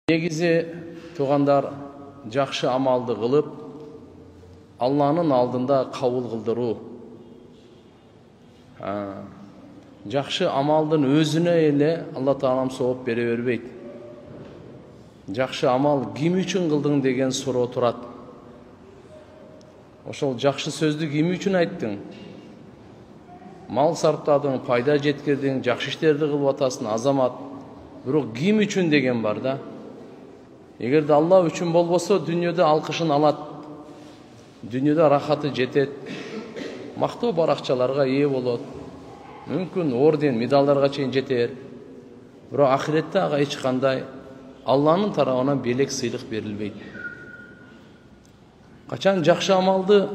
Негизи тугандар жакшы амалды кылып, Алланын алдында кабыл кылдыруу. Жакшы амалдын өзүнө эле Алла Таалам сооп бере бербейт. Жакшы амал ким үчүн кылдың деген суроо турат. Ошол жакшы сөздү ким үчүн айттың? Мал сарптадың, пайда жеткирдиң, жакшы иштерди кылып атасың, азамат. Бирок ким үчүн деген бар да. Эгерде Алла үчүн болбосо, дүйнөдө алкышын алат. Дүйнөдө рахаты жетет. Мактоо баракчаларга ээ болот. Мүмкүн орден, медалдарга чейин жетер. Бирок ахиретте ага эч кандай Алланын тарабынан белек сыйлык берилбейт. Качан жакшы амалды,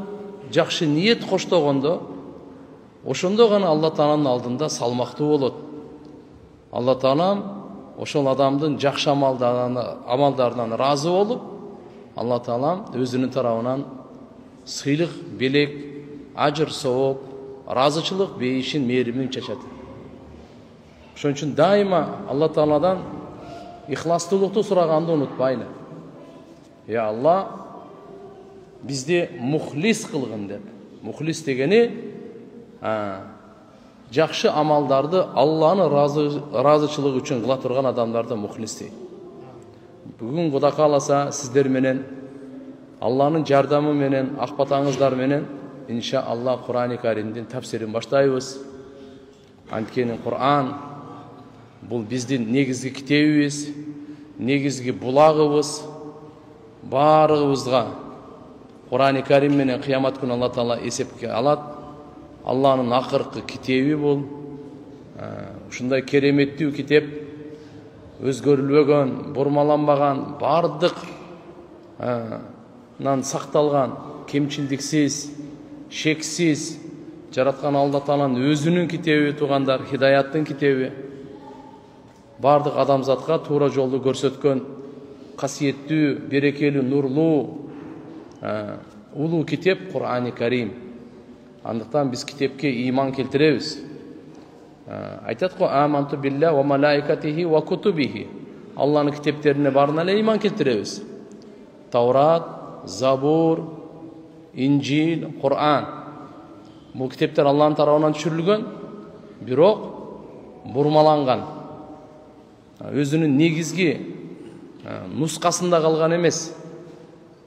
жакшы ниет коштогондо, ошондо гана Алла Тааланын алдында салмактуу болот. Алла Таалам ошол адамдын жакшы амалдарынан разы болуп, Алла Таалам өзүнүн тарабынан сыйлык, белек, ажыр, сооп, разычылык, бейишин, мээримин чачат. Ошон үчүн дайыма Алла Тааладан ихластуулукту сураганды унутпайлы. Я Алла, бизди мухлис кылгын деп. Мухлис дегени жакшы амалдарды Алланы разычылык үчүн кыла турган адамдарды мухлис дейт. Бүгүн Кудай кааласа сиздер менен Алланын жардамы менен, акбатаңыздар менен иншалла Кур'ан-ы Каримдин тафсирин баштайбыз. Анткени Кур'ан бул биздин негизги китебибиз, негизги булагыбыз. Баарыбызга Кур'ан-ы Карим менен кыямат күнү Алла Таала эсепке алат. Алланын акыркы китеби бул. Ушундай кереметтүү китеп, өзгөрүлбөгөн, бурмаланбаган, бардыгынан сакталган, кемчилдиксиз, шексиз жараткан Алла Тааланын өзүнүн китеби тугандар, хидаяттын китеби. Бардык адамзатка туура жолду көрсөткөн касиеттүү, берекелүү, нурлуу, улуу китеп Кур'ан-ы Карим. Андыктан биз китепке иман келтиребиз. Айтат го аманту билля ва малаикатихи ва кутубихи. Алланын китептерине баарына эле иман келтиребиз. Таурат, Забур, Инжил, Кур'ан. Бул китептер Алланын тарабынан түшүрүлгөн, бирок бурмаланган. Өзүнүн негизги нускасында калган эмес.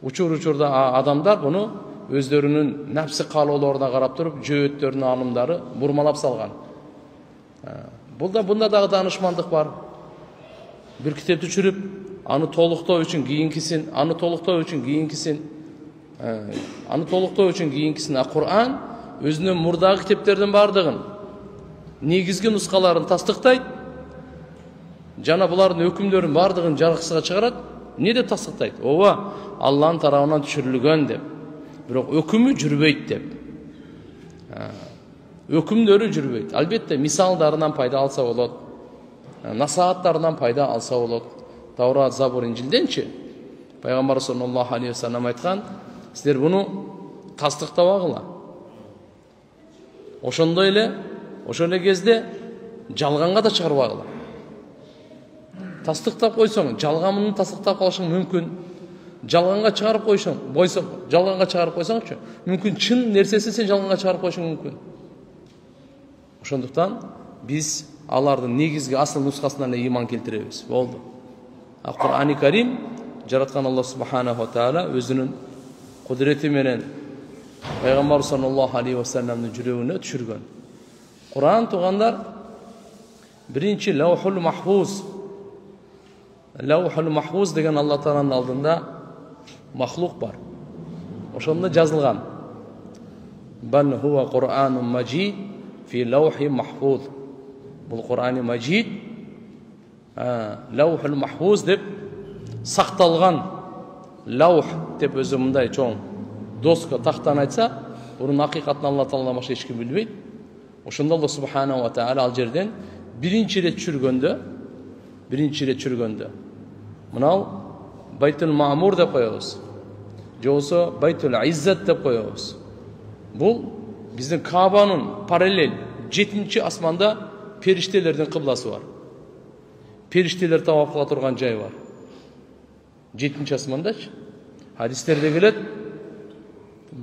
Учурда адамдар буну өздөрүнүн напсы каалоолоруна карап туруп, жөөттөрүнүн анымдары бурмалап салган. Бунда дагы даанышмандык бар. Бир китепти түшүрүп, аны толуктоо үчүн кийинкисин, аны толуктоо үчүн кийинкисин, аны толуктоо үчүн кийинкисин. Кур'ан өзүнүн мурдагы китептердин бардыгын, негизги нускаларын тастыктайт. Жана булардын өкүмдөрүнүн бардыгын жаргысыга чыгарат. Не деп тастыктайт? Ооба, Алланын тарабынан түшүрүлгөн деп. Бирок өкүмү жүрбөйт деп. Өкүмдөрү жүрбөйт. Албетте мисалдарынан пайда алса болот. Насааттарынан пайда алса болот. Таурат, Забур, Инжилденчи пайгамбар саллаллаху алейхи ва саллям айткан, силер буну тастыктабагыла. Ошондой эле, ошол эле кезде жалганга да чыгарбагыла. Тастыктап койсоң, жалганын тастыктап калышың мүмкүн. Жалганга чыгарып койсоң, мүмкүн чын нерсесин сен жалганга чыгарып койшуң мүмкүн. Ошондуктан биз алардын негизги асыл нускасына эле иман келтиребиз. Болду. Кур'ан-ы Карим жараткан Алла субханаху ва таала өзүнүн кудурети менен пайгамбар саллаллаху алейхи ва салламдын жүрөгүнө түшүргөн. Кур'ан тугандар биринчи Лаухул Махфуз. Лаухул Махфуз деген Алла Тааланын алдында махлук бар. Ошондо жазылган. Бал хува Кур'анун маджид фи лаухи махфуз. Бул Кур'ан-ы Маджид Лаухул Махфуз деп сакталган. Лаух деп өзү мындай чоң доска, тактан айтса, бунун акыйкатын Алла Тааладан башка эч ким билбейт. Ошондо Алла субханаху ва таала ал жерден биринчи ирет түшүргөндө мынау Байтул Маъмур деп коебуз. Же болсо Байтул Иззат деп коебуз. Бул биздин Каабанын параллель 7-чи асманда периштелердин кыбласы бар. Периштелер тавап кыла турган жай бар. 7-ci asmandачы. Hadisтерде келет,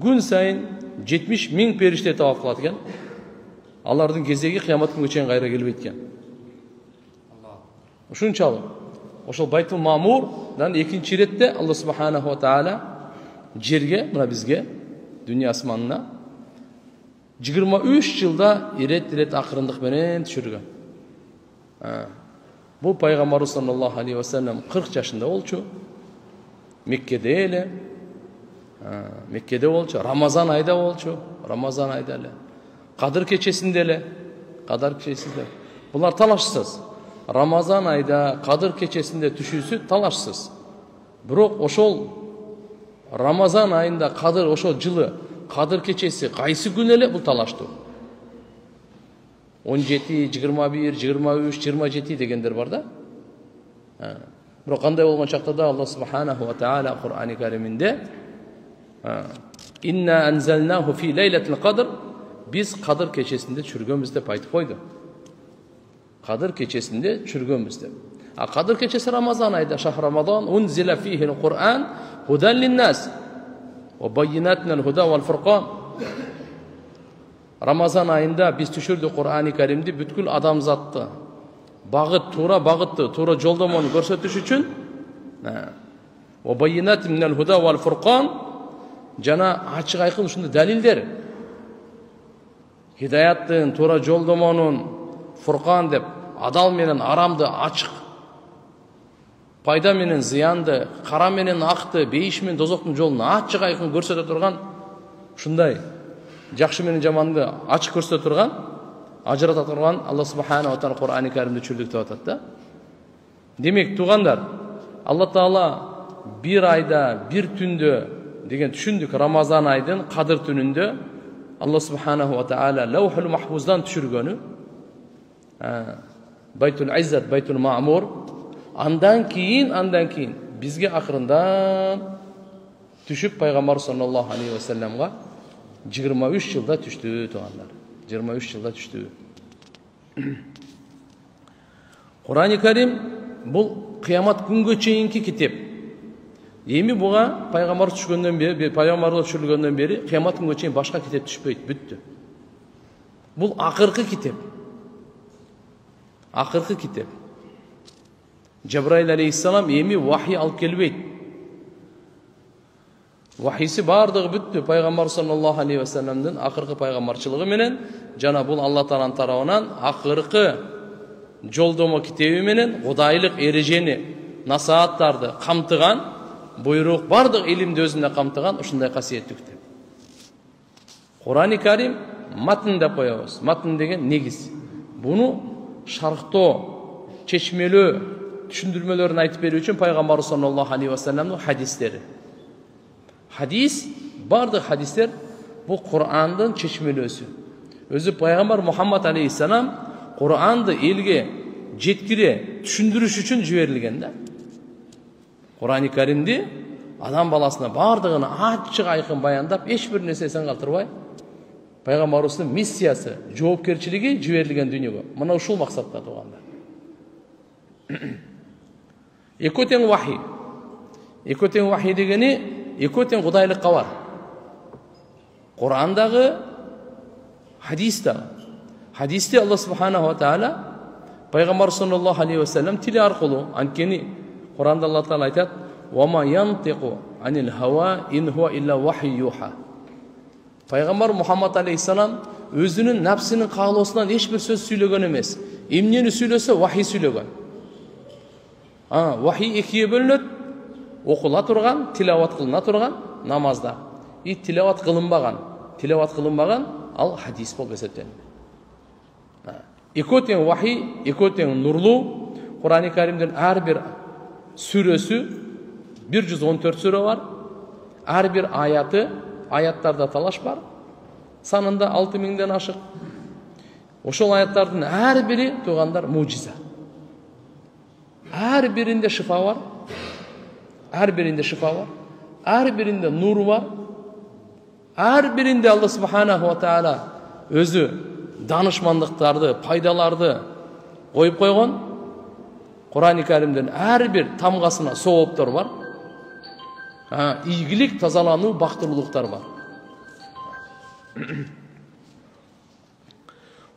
күн сайын 70.000 периште таваф кылат экен. Алардын кезеги кыямат күнгө чейин кайра келбейт экен. Ушунчалык ошол Байтул Мамурдан экинчи иретте Алла субханаху ва таала жерге, мына бизге, дүния асманына 23 жылда ирет акырындык менен түшүргөн. Бул пайгамбарыбыз саллаллаху алейхи ва саллям 40 жашында болчу. Меккеде болчу, Рамазан айда болчу, Рамазан айда эле. Кадыр кечесинде эле, Кадыр кечесинде. Булар талашсыз. Рамазан айда Кадыр кечесинде түшүүсү талашсыз. Бирок ошол Рамазан айында Кадыр ошол жылы Кадыр кечеси кайсы күн эле бул талаштуу. 17, 21, 23, 27 дегендер бар да. Бирок кандай болгон чакта да Алла субханаху ва таала Кур'ани Кариминде «Инна анзалнаху фи лейлатил кадр» Biz Kadir keçesinde çürgönbüz деп айтып койду. Kadir keçesinde çürgönbüz деп. Kadir keçesi Ramazan ayda, şahr Ramazan, unzila fihil Kur'an, hudan linnas, ve bayyinatnel huda vel furqan. Ramazan ayında biz düşürdük Kur'an-ı Kerim'de bütkül adamzatты. Bağıt, tuğra bağıttı, tuğra joldomonu görsetüş üçün. Ve bayyinatnel huda vel furqan. Jana açık aykın uşunda dalilder. Hidayattın, tuğra joldomonun, furqan dep, adal menen aramdı açık. Пайда менен зыянды, кара менен акты, бейиш менен дозоктун жолун ачык айкын көрсөтө турган, ушундай жакшы менен жаманды ачык көрсөтө турган, ажырата турган Алла субханаху ва таала Кур'ан-ы Каримде чүрдүк деп атат да. Демек, туугандар, Алла Таала bir ayda, bir түндө деген түшүндүк Рамазан айдын Кадыр түнүндө Алла субханаху ва таала Лаухул Махфуздан түшүргөнү. Байтул Иззат, Байтул Маъмур. Андан кейін бізге ақырындан түшіп пайғамбар саллаллаху алейхи ва салламға 23 жылда түшті туғандар. 23 жылда түшті. Құран-ы Карим бұл қиямат күнге чейінки китеп. Эми буга пайгамбар түшкөндөн бери, пайгамбарлар түшүрүлгөндөн бери кыямат күнгө чейин башка китеп түшпөйт, бүттү. Бул акыркы китеп. Акыркы китеп. Cebrail aleyhisselam эми вахий алып келбейт. Вахийси бардыгы бүттү. Пайгамбар саллаллаху алейхи ва салламдын акыркы пайгамбарчылыгы менен жана бул Алла Тааланын тарабынан акыркы жолдомо китеби менен кудайлык эрежени, насааттарды камтыган, буйрук бардык илимди өзүндө камтыган ушундай касиеттүү китеп. Кур'ан-ы Карим матн деп коебуз. Матн деген негиз. Буну шарктоо, чечмелөө түшүндүрмөлөрүн айтып берүү үчүн пайгамбар саллаллаху алейхи ва салламдын хадистери. Хадис, бардык хадистер бул Кур'андын чечмелөөсү. Өзү пайгамбар Мухаммад алейхиссалам Кур'анды элге жеткире түшүндүрүш үчүн жиберилген да. Кур'ан-ы Каримди адам баласына бардыгын ачык айкын баяндап, эч бир нерсесин калтырбай, пайгамбарыбыздын миссиясы, жоопкерчилиги жиберилген дүйнөгө. Мына ушул максатта туугандар. Экотен вахий. Экотен вахий дегени экотен кудайлыкка бар. Кур'андагы, хадистагы. Хадисте Алла субханаху ва таала пайгамбар саллаллаху алейхи ва саллам тили аркылуу, анткени Кур'анда Алла Таала айтат: "Ва ма янтиqu анил хава ин хуа илля вахий юха." Пайгамбар Мухаммад алейхиссалам өзүнүн напсынын каалоосунан эч бир сөз сүйлөгөн эмес. Эмнени сүйлөсө вахий сүйлөгөн. Вахий экиге бөлүнөт. Окула турган, тилават кылына турган намазда. Тилават кылынбаган ал хадис болуп эсептелет. Экотен вахий, экотен нурлуу. Кур'ан-ы Каримдин ар бир сүрөсү 114 сүрө бар. Ар бир аяттарда талаш бар. Санында 6000ден ашык. Ошол аяттардын ар бири туугандар мужиза. Ар биринде шифа бар. Ар биринде нур бар. Ар биринде Алла субханаху ва таала өзү данышмандыктарды, пайдаларды коюп койгон. Кур'ан-ы Каримдин ар бир тамгасына сооптор бар. ийгилик, тазалануу, бактылуулуктар бар.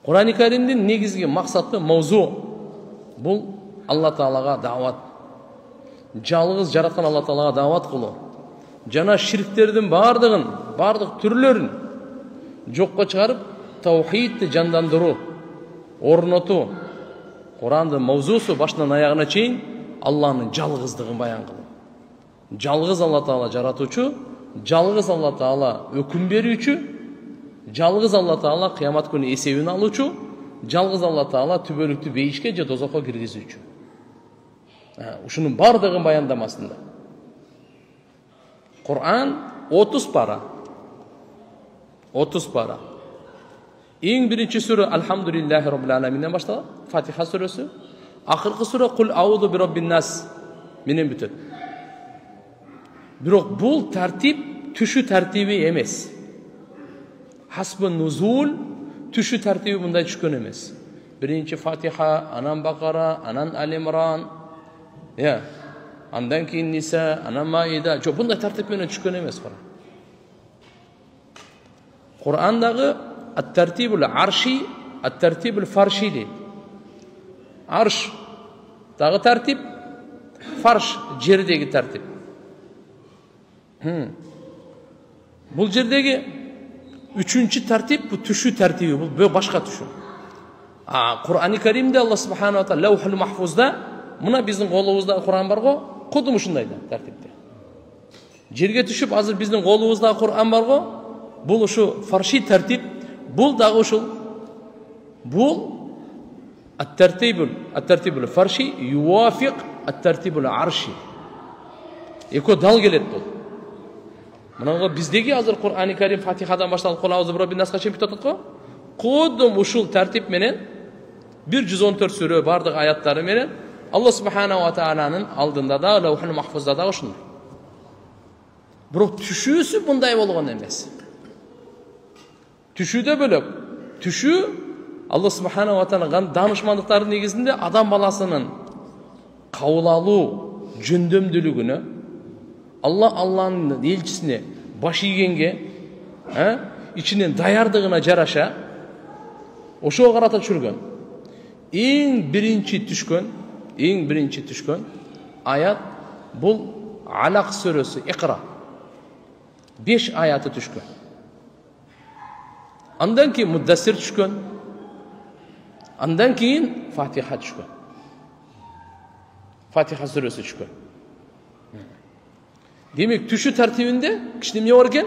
Кур'ан-ы Каримдин негизги максаты мавзу бул Алла Таалага дават. Жалгыз жараткан Алла Таалага дават кылуу. Жана ширктердин бардык түрлөрүн жокко чыгарып, таухидти жандандыруу, орнотуу. Кур'андын мавзусу башынан аягына чейин Алланын жалгыздыгын баян кылуу. Жалгыз Алла Таала жаратуучу, жалгыз Алла Таала өкүм берүүчү, жалгыз Алла Таала кыямат күнү эсебин алуучу, жалгыз Алла Таала түбөлүктүү бейишке же дозокко киргизүүчү. Ушунун бардыгын баяндамасында. Кур'ан 30 пара. 30 пара. Эң биринчи сүрө Алхамдулиллахи Роббил Аламинден башталат, Фатиха сүрөсү. Акыркы сүрө Кул аузу би Роббин нас менен бүтөт. Бирок бул тартип түшү тартиби эмес. Хасбун нузул түшү тартиби мындай түшкөн эмес. Биринчи Фатиха, анан Бакара, анан Ал-Имран, андан кийин Ниса, анан Маида. Жок, мындай тартип менен түшкөн эмес Кур'ан. Кур'андагы ат-тартибул арши, ат-тартибул фарши дейт. Арш дагы тартип, фарш жердеги тартип. Бул жердеги үчүнчү тартип бул түшү тартиби, бул башка түшү. Кур'ан-ы Каримде Алла субханала ва таала Лаухул Махфузда, мына биздин колубузда Кур'ан барго, кудум ушундай да тартипте. Жерге түшүп, азыр биздин колубузда Кур'ан барго, бул ушу фарши тартип, бул дагы ушул. Бул ат-тартибул фарши ювафиq ат-тартибул арши. Эко дал келет бул. Мынага биздеги азыр Кур'ан-ы Карим Фатихадан башталып Кул аузу би Роббин насга чейин бүтөт го. Кудум ушул тартип менен 114 сүрө бардык аяттары менен Алла субханала ва тааланын алдында да Лаухул Махфузда да ушундай. Бирок түшүүсү мындай болгон эмес. Түшүүдө бөлөк. Түшүү Алла субханала ва тааланын данышмандыктарынын негизинде адам баласынын кабыл алуу жөндөмдүүлүгүнө, Алланын элчисине баш ийгенге, ичинен даярдыгына жараша ошого карата түшүргөн. Эң биринчи түшкөн аят бул Алак сүрөсү, Икра. 5 аяты түшкөн. Андан кийин Муддассир түшкөн. Андан кийин Фатиха түшкөн. Фатиха сүрөсү түшкөн. Демек, түшү тартибинде кичине эмне бар экен?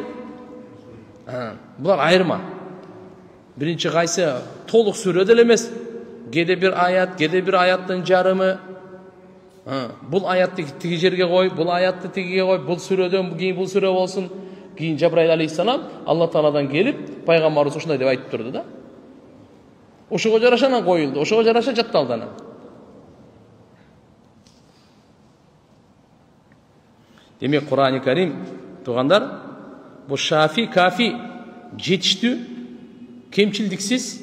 Булар айырма. Биринчи кайсы толук сүрө деле эмес. Кээде бир аят, кээде бир аяттын жарымы. Бул аятты тиги жерге кой, бул аятты тигиге кой, бул сүрөдөн кийин бул сүрө болсун. Кийин Жабраил алейхиссалам Алла Тааладан келип, пайгамбарыбыз ушундай деп айтып турду да. Ошого жараша анан коюлду, ошого жараша жатталды анан. Демек, Кур'ан-ы Карим туугандар, бул шафи, кафи, жетиштүү, кемчилдиксиз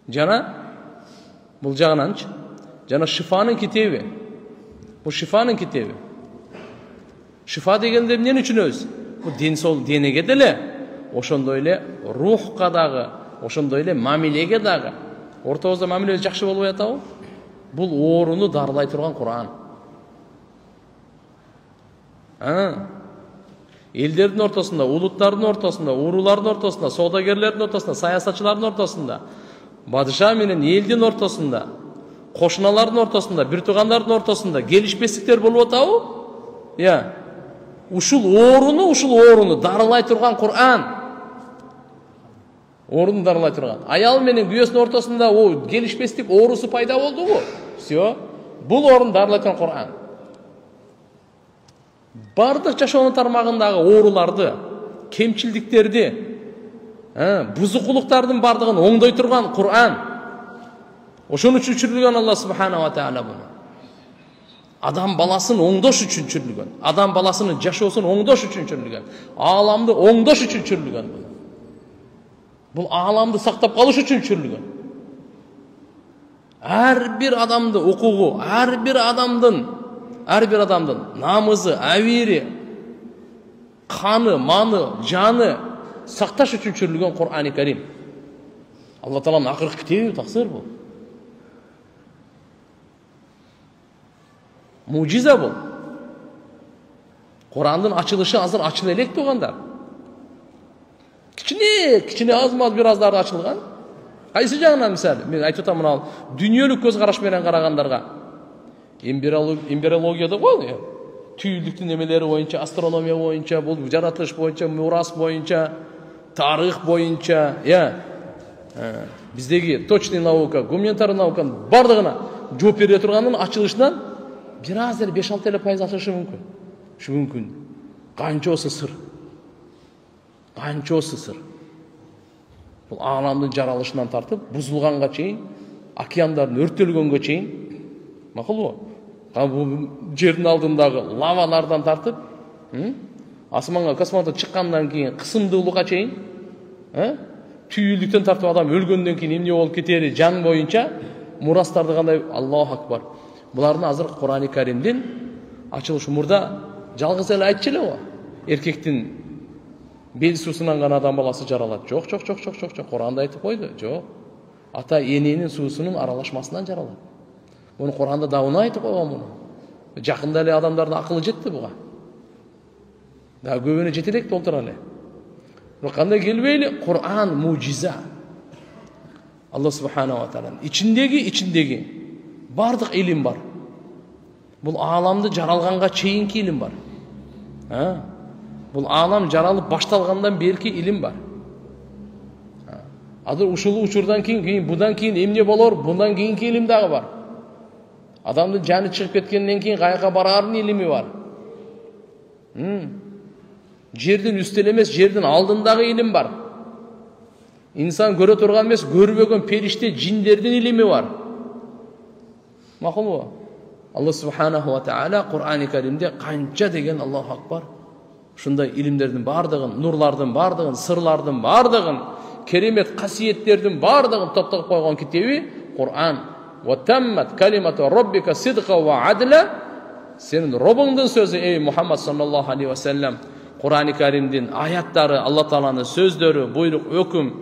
жана бул жагынанчы жана шифанын китеби. Бул шифанын китеби. Шифа дегенде эмне түшүнөбүз? Бул денеге деле, ошондой эле рухка дагы, ошондой эле мамилеге дагы. Ортобузда мамиле жакшы болбой атабы? Бул ооруну дарылай турган Кур'ан. Элдердин ортосунда, улуттардын ортосунда, уруулардын ортосунда, соодагерлердин ортосунда, саясатчылардын ортосунда, падыша менен элдин ортосунда, кошуналардын ортосунда, бир туугандардын ортосунда келишпестиктер болуп атабы? Ушул ооруну дарылай турган Кур'ан. Ооруну дарылай турган. Аял менен күйөөсүнүн ортосунда келишпестик оорусу пайда болдубу? Всё. Бул оорун дарылай турган Кур'ан. Бардык жашоонун тармагындагы ооруларды, кемчилдиктерди, бузукулуктардын бардыгын оңдой турган Кур'ан. Ошон үчүн түшүрүлгөн Алла субханала ва таала буну. Адам баласын оңдош үчүн түшүрүлгөн. Адам баласынын жашоосун оңдош үчүн түшүрүлгөн. Ааламды оңдош үчүн түшүрүлгөн бул. Бул ааламды сактап калыш үчүн түшүрүлгөн. Ар бир адамдын укугу, ар бир адамдын намызы, авири, Qаны, mаны, jаны сакташ үчүн түшүрүлгөн Кур'ани Карим. Алла Тааланын акыркы китеби таксир бул. Мужиза бул. Kur'an'ın açılışı hazır açılı elek doğanlar. Kiçine az birazlarda açılgan. Kaysı жағынан misal? Men aytып атам мына дүниелік көз қараш менен қарағандарға. Эмбриологияда ғой, түйілдіктің немелері бойынша, астрономия бойынша, бұл жаратылыш бойынша, мурас бойынша, тарих бойынша, биздеги точный наука, гуманитарный науканың бардығына жооп бере тұрғанның açılışынан biraz 5-6% açılıшы мүмкін. Şu mümkün. Qançosu sır. Qançosu sır. Bu alamdın jaralışından tartıp, buzulğanға çeyin, океандардың өрттөлгөнгө çeyin. Maqul bu. Bu жердің алдындағы лавалардан тартып, асманға космонавт шыққандан кейін қысымдылыққа çeyin, түйілдіктен тартып адам өлгөндөн кийин эмне болуп кетери жан боюнча мурастарды кандай Аллаху акбар. Булардын азыр Кур'ани Каримдин açılışı murda жалгыз эле айтчу эле го. Эркектин бел суусунан гана адам баласы жаралат. Жок. Кур'анда айтып койду. Жок. Ата эненин суусунун аралашмасынан жаралат. Муну Кур'анда дауна айтып койгон муну. Жакында эле адамдардын акылы жетти буга. Да көбүнө жете элек толтура эле. Бирок кандай келбейли? Кур'ан мужиза. Алла субханаху ва тааланын ичиндеги бардык илим бар. Бұл аламды жаралғанға чейинки илим бар. Бұл алам жаралып башталғандан берки илим бар. Адыр ушул учурдан кийин будан кийин эмне болор, bundan кийинки илим дагы бар. Адамдын жаны чыгып кеткенден кийин каяка бараардын илими бар. Жердин үстүн эмес, жердин алдындагы илим бар. İnsan көрө турган эмес, көрбөгөн периште, жиндердин илими бар. Макул бу? Allah subhanahu wa ta'ala Kur'an-ı Kerim'de kanca degen Allahu Akbar. Şunda ilimlerden bardığın, nurlardan bardığın, sırlardan bardığın, kerimet, kasiyetlerden bardığın toplayıp koygan kitabi Kur'an. Ve temmet kalimatu rabbika sidqa ve adla. Senin Rabbinin sözü ey Muhammed sallallahu aleyhi ve sellem. Kur'an-ı Kerim'den ayatları, Allah Teala'nın sözleri, buyruk, hüküm,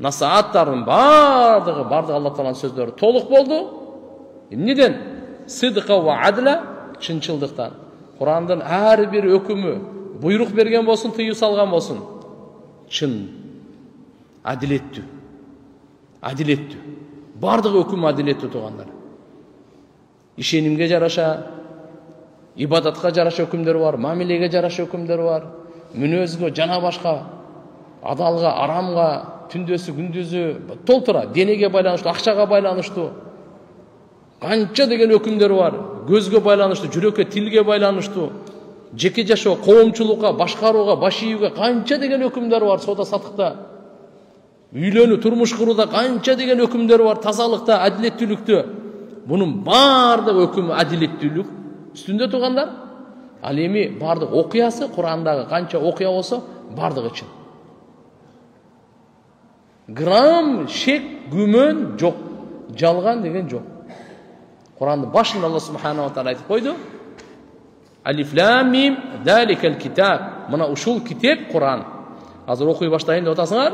nasihatların bardığı Allah Teala'nın sözleri toluk boldu. Neden? Sıdqa ve adla çınçıldıktan. Kur'an'dan her bir hükümü buyruk bergen bolsun, tıyı salgan bolsun. Çın. Adiletті. Adiletті. Bardıq hüküm adiletті tuğanlar. İşenimge jaraşa, ibadatқа jaraşa hükümler var, mamilege jaraşa hükümler var. Münözgө, jana başka, adalga, aramga, tündösü, gündüzü, толтура, денеге байланыштуу, акчага байланыштуу. Kança degen hükümler var. Gözge baylanıştı, жүрөккө, tilge baylanıştı. Jeke жашоо, коомчулукка, башкарууга, баш ийүүгө kança degen hükümler var soda satыкta. Үйлөнүү, турмуш курууда kança degen hükümler var тазалыкта, адилеттүүлүктө. Bunun bardıq hükümü adilеттүүлүк üstünde tuğanlar. Al эми bardıq окуясы, Kur'andагы kança окуя болсо, bardıq için. Gram şek, gümön жок. Жалган деген жок. Kur'an'ın başında Allah subhanahu wa ta'ala aytıp koydu. Alif lam mim zalikel kitab. Mına uşul kitap Kur'an. Hazır okuy başlayın da otasınlar.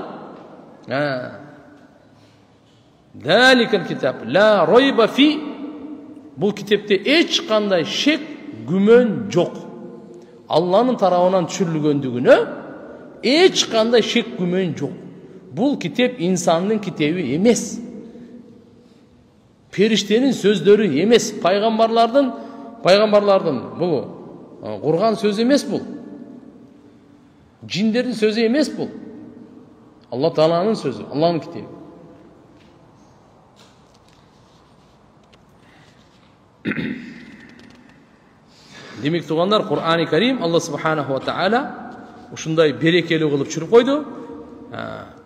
Zalikel kitab la rayba fi. Bu kitapta hiç kanday şek, gümön yok. Allah'ın tarafından düşürülgöndüğünü hiç kanday şek, gümön yok. Bu kitap insanın kitabı emes. Periştenin sözleri emes, paygambarlardan bu Kur'an sözü emes bu. Cinlerin sözü emes bu. Allah Teala'nın sözü, Allah'ın kitabı. Demek tuğanlar Kur'an-ı Kerim Allah Subhanahu wa Ta'ala uşunday berekeli kılıp çürüp koydu.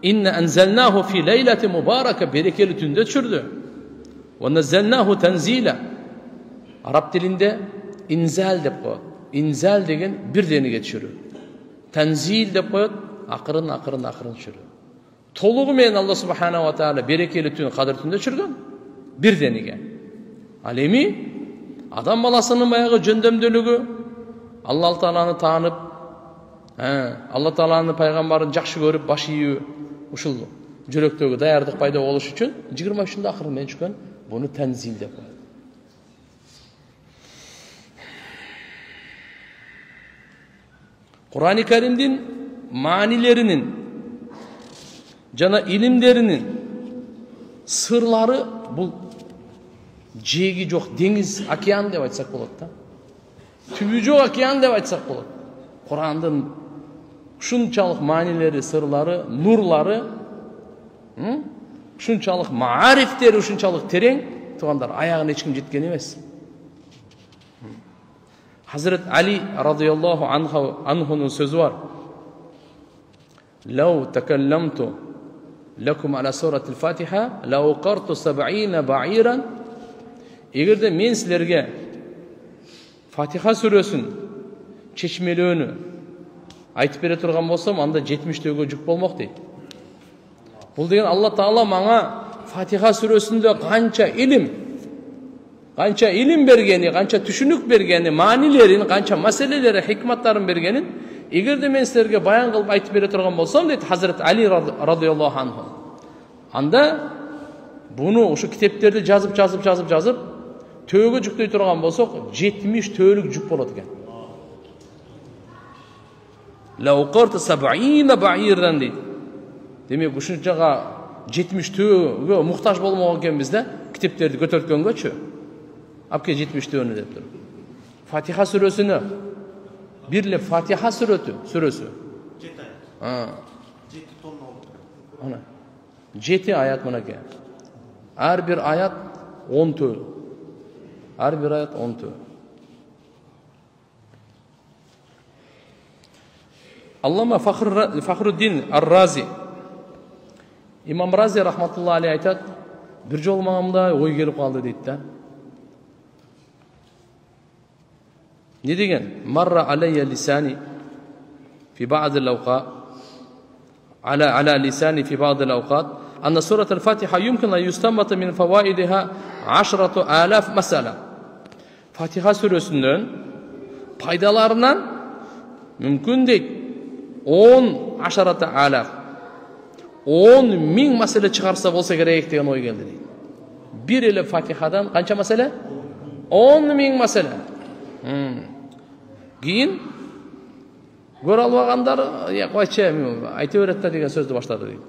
İnne enzelnahu fi leyleti mübareke berekeli tünde çürdü. Ve nezzelnahu tenzila. Arap dilinde inzal dep koydu. İnzal degen bir deni geçürü. Tenzil dep koydu. Akırın çürü. Toluğu men Allah Subhanahu wa Ta'ala berekeli tün kadir tünde çürgün. Bir denige. Alemi adam balasının bayağı cöndömdölügü Allah Teala'nı tanıp Алла Тааланын пайгамбарын жакшы көрүп баш ийүү ушул жүрөктөгү даярдык пайда болуш үчүн 23-нда акыры менен түшкөн буну тензил деп коет. Kur'an-ı Kerim'in manilerinin jana ilimlerinin sırları bu jegi жоқ deniz, океан деп айтсак болот да. Түбү жоқ океан деп айтсак болот. Kur'an'ın ушунчалык manileri, sırları, nurları, ушунчалык maarifleri ушунчалык терең, тугандар, аягына эч ким жеткен эмес. Hazret Ali radıyallahu anhu'nun sözü var. لو تكلمت لكم على سورة الفاتحة لأوقرت 70 بعيرا. Eğer de men sizlerge Fatiha сүрөсүн чечмелөөнү айтып бере турган болсом, анда 70-төгө жүк болмок дейт. Бул деген Алла Таала мага Фатиха сүрөсүндө канча илим бергени, канча түшүнүк бергени, маанилерин, канча маселелери, хикматтарын бергенин, эгер де мен силерге баян кылып айтып бере турган болсом, дейт Hazret Ali radıyallahu anhu. Анда буну ушу китептерди жазып, төөгө жүктөй турган болсок, 70 төөлүк жүк болот экен. Лауқарт 70 баирдан дейт. Демек ушунчага 70 төөгө муктаж болмок экенбиз да, китептерди көтөрткөнгөчү. Апке 70 төөнү деп тур. Фатиха сүрөсүнө бирле Фатиха сүрөсү 7 аят. 7 тонна болду. 7 аят мынакей. Ар бир аят 10 төө. Ар бир аят 10 төө. Аллама Фахруддин Ар-Рази, имам Рази рахматуллахи алейхи айтат, бир жолу мага мындай ой келип калды дейт да. Ne degen? Marra alayya lisani fi ba'd al-awqat ala lisani fi ba'd al-awqat anna surat al-Fatiha yumkin an yustanbata min fawaidiha 10,000 masala. Fatiha surasından faydalarından mümkün deyt 10,000 masala çıkarsa bolsa gerek degen oy geldi deyt. Bir ele Fatiha'dan kança masala? 10,000 masala. Кейін көрө албагандар койчу айта берет да деген сөздү баштады дейт.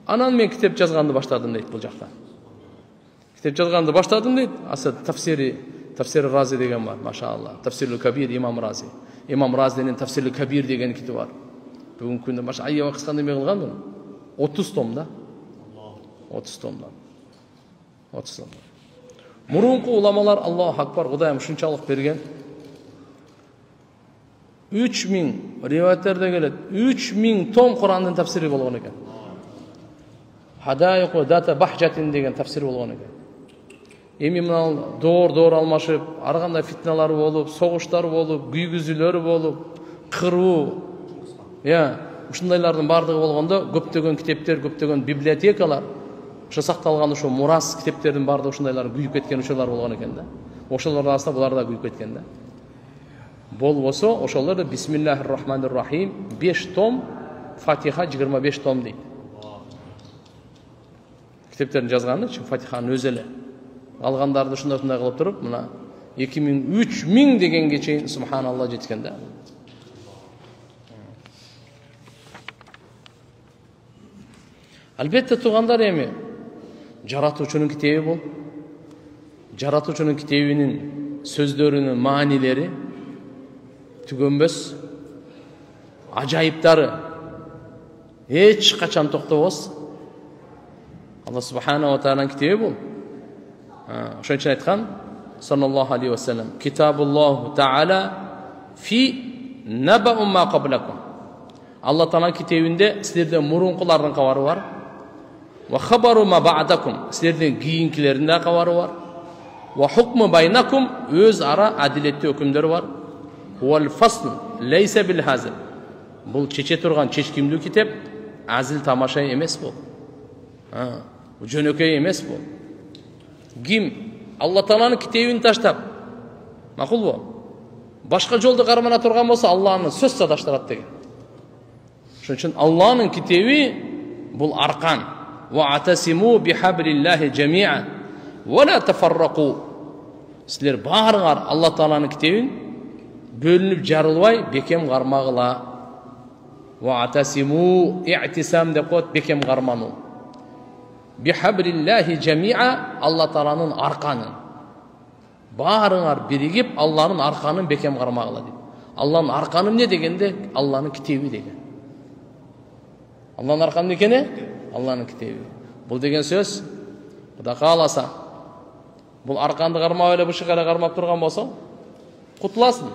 Анан мен китеп жазганды баштадым дейт бул жакта. Китеп жазганды баштадым дейт. Tafsir Razi деген бар, машаалла. Tafsirul Kabir имам Рази. Имам Разинин Tafsirul Kabir деген китеби бар. Бүгүнкү күндө баш айя кысканда эме кылган муну. 30 том да. 30 томдан. Мурунку уламалар Аллаху акбар, Кудайым ушунчалык берген. 3000 риваяттерде келет. 3000 том Кур'андын тафсири болгон экен. Hadaiqu data bahjatin деген тафсир болгон экен. Эми мына доор алмашып, ар кандай фитналар болуп, согуштар болуп, күйгүзүүлөр болуп, кыруу, ушундайлардын бардыгы болгондо көптөгөн китептер, көптөгөн библиотекалар, ошо сакталган ошо мурас китептердин бардыгы ушундайлар күйүп кеткен ошолор болгон экен да. Ошолордун арасында булар да күйүп кеткен да. Болбосо ошолор да Бисмиллахир-рахманир-рахим 5 том, Фатиха 25 том дейт. Китептерин жазганы чын Фатиханын өзү эле. Алгандарды ушундай кылып туруп, мына 2000, 3000 дегенге чейин субханалла жеткен да. Албетте тугандар эми жаратуучунун китеби бул. Жаратуучунун китебинин сөздөрүнүн маанилери түгөнбөс, ажайыптары эч качан токтобос. Алла субхана ва тааlanın китеби бул. Ошон үчүн айткан саллаллаху алейхи ва саллям, китабуллаху таала фи набаун ма каблакум. Алла Тааlanın китебинде силерден мурункулардын кабары бар. Ва хабару ма ба'дакум, силерден кийинкилердин да кабары бар. Ва хукму байнакум, өз ара адилеттүү өкүмдөр бар. Wal fasl laysa bil hazl. Бул чече турган чечкимдүү китеп, азил тамаша эмес бул. Жөнөкөй эмес бул. Ким Алла Тааlanın китебин таштап, макулбу? башка жолду кармана турган болсо Аллахны сөз садаштырат деген. Ошон үчүн Аллахнын китеби бул аркан. Вa'tasimu bihablillahi jami'an wa la tafarraqu. Силер баарыңар Алла Тааланын китебин бөлүнүп жарылбай бекем кармагыла. Вa'tasimu i'tisam деп коет, бекем кармануу. Bihablillahi jami'a, Алла Тааланын арканын. Баарыңар биригип Алланын арканын бекем кармагыла дейт. Алланын арканы эмне дегенде? Алланын китеби деген. Алланын арканы эмне экени? Алланын китеби. Бул деген сөз Кудай кааласа, бул арканды кармап эле бышык эле кармап турган болсоң, кутуласың.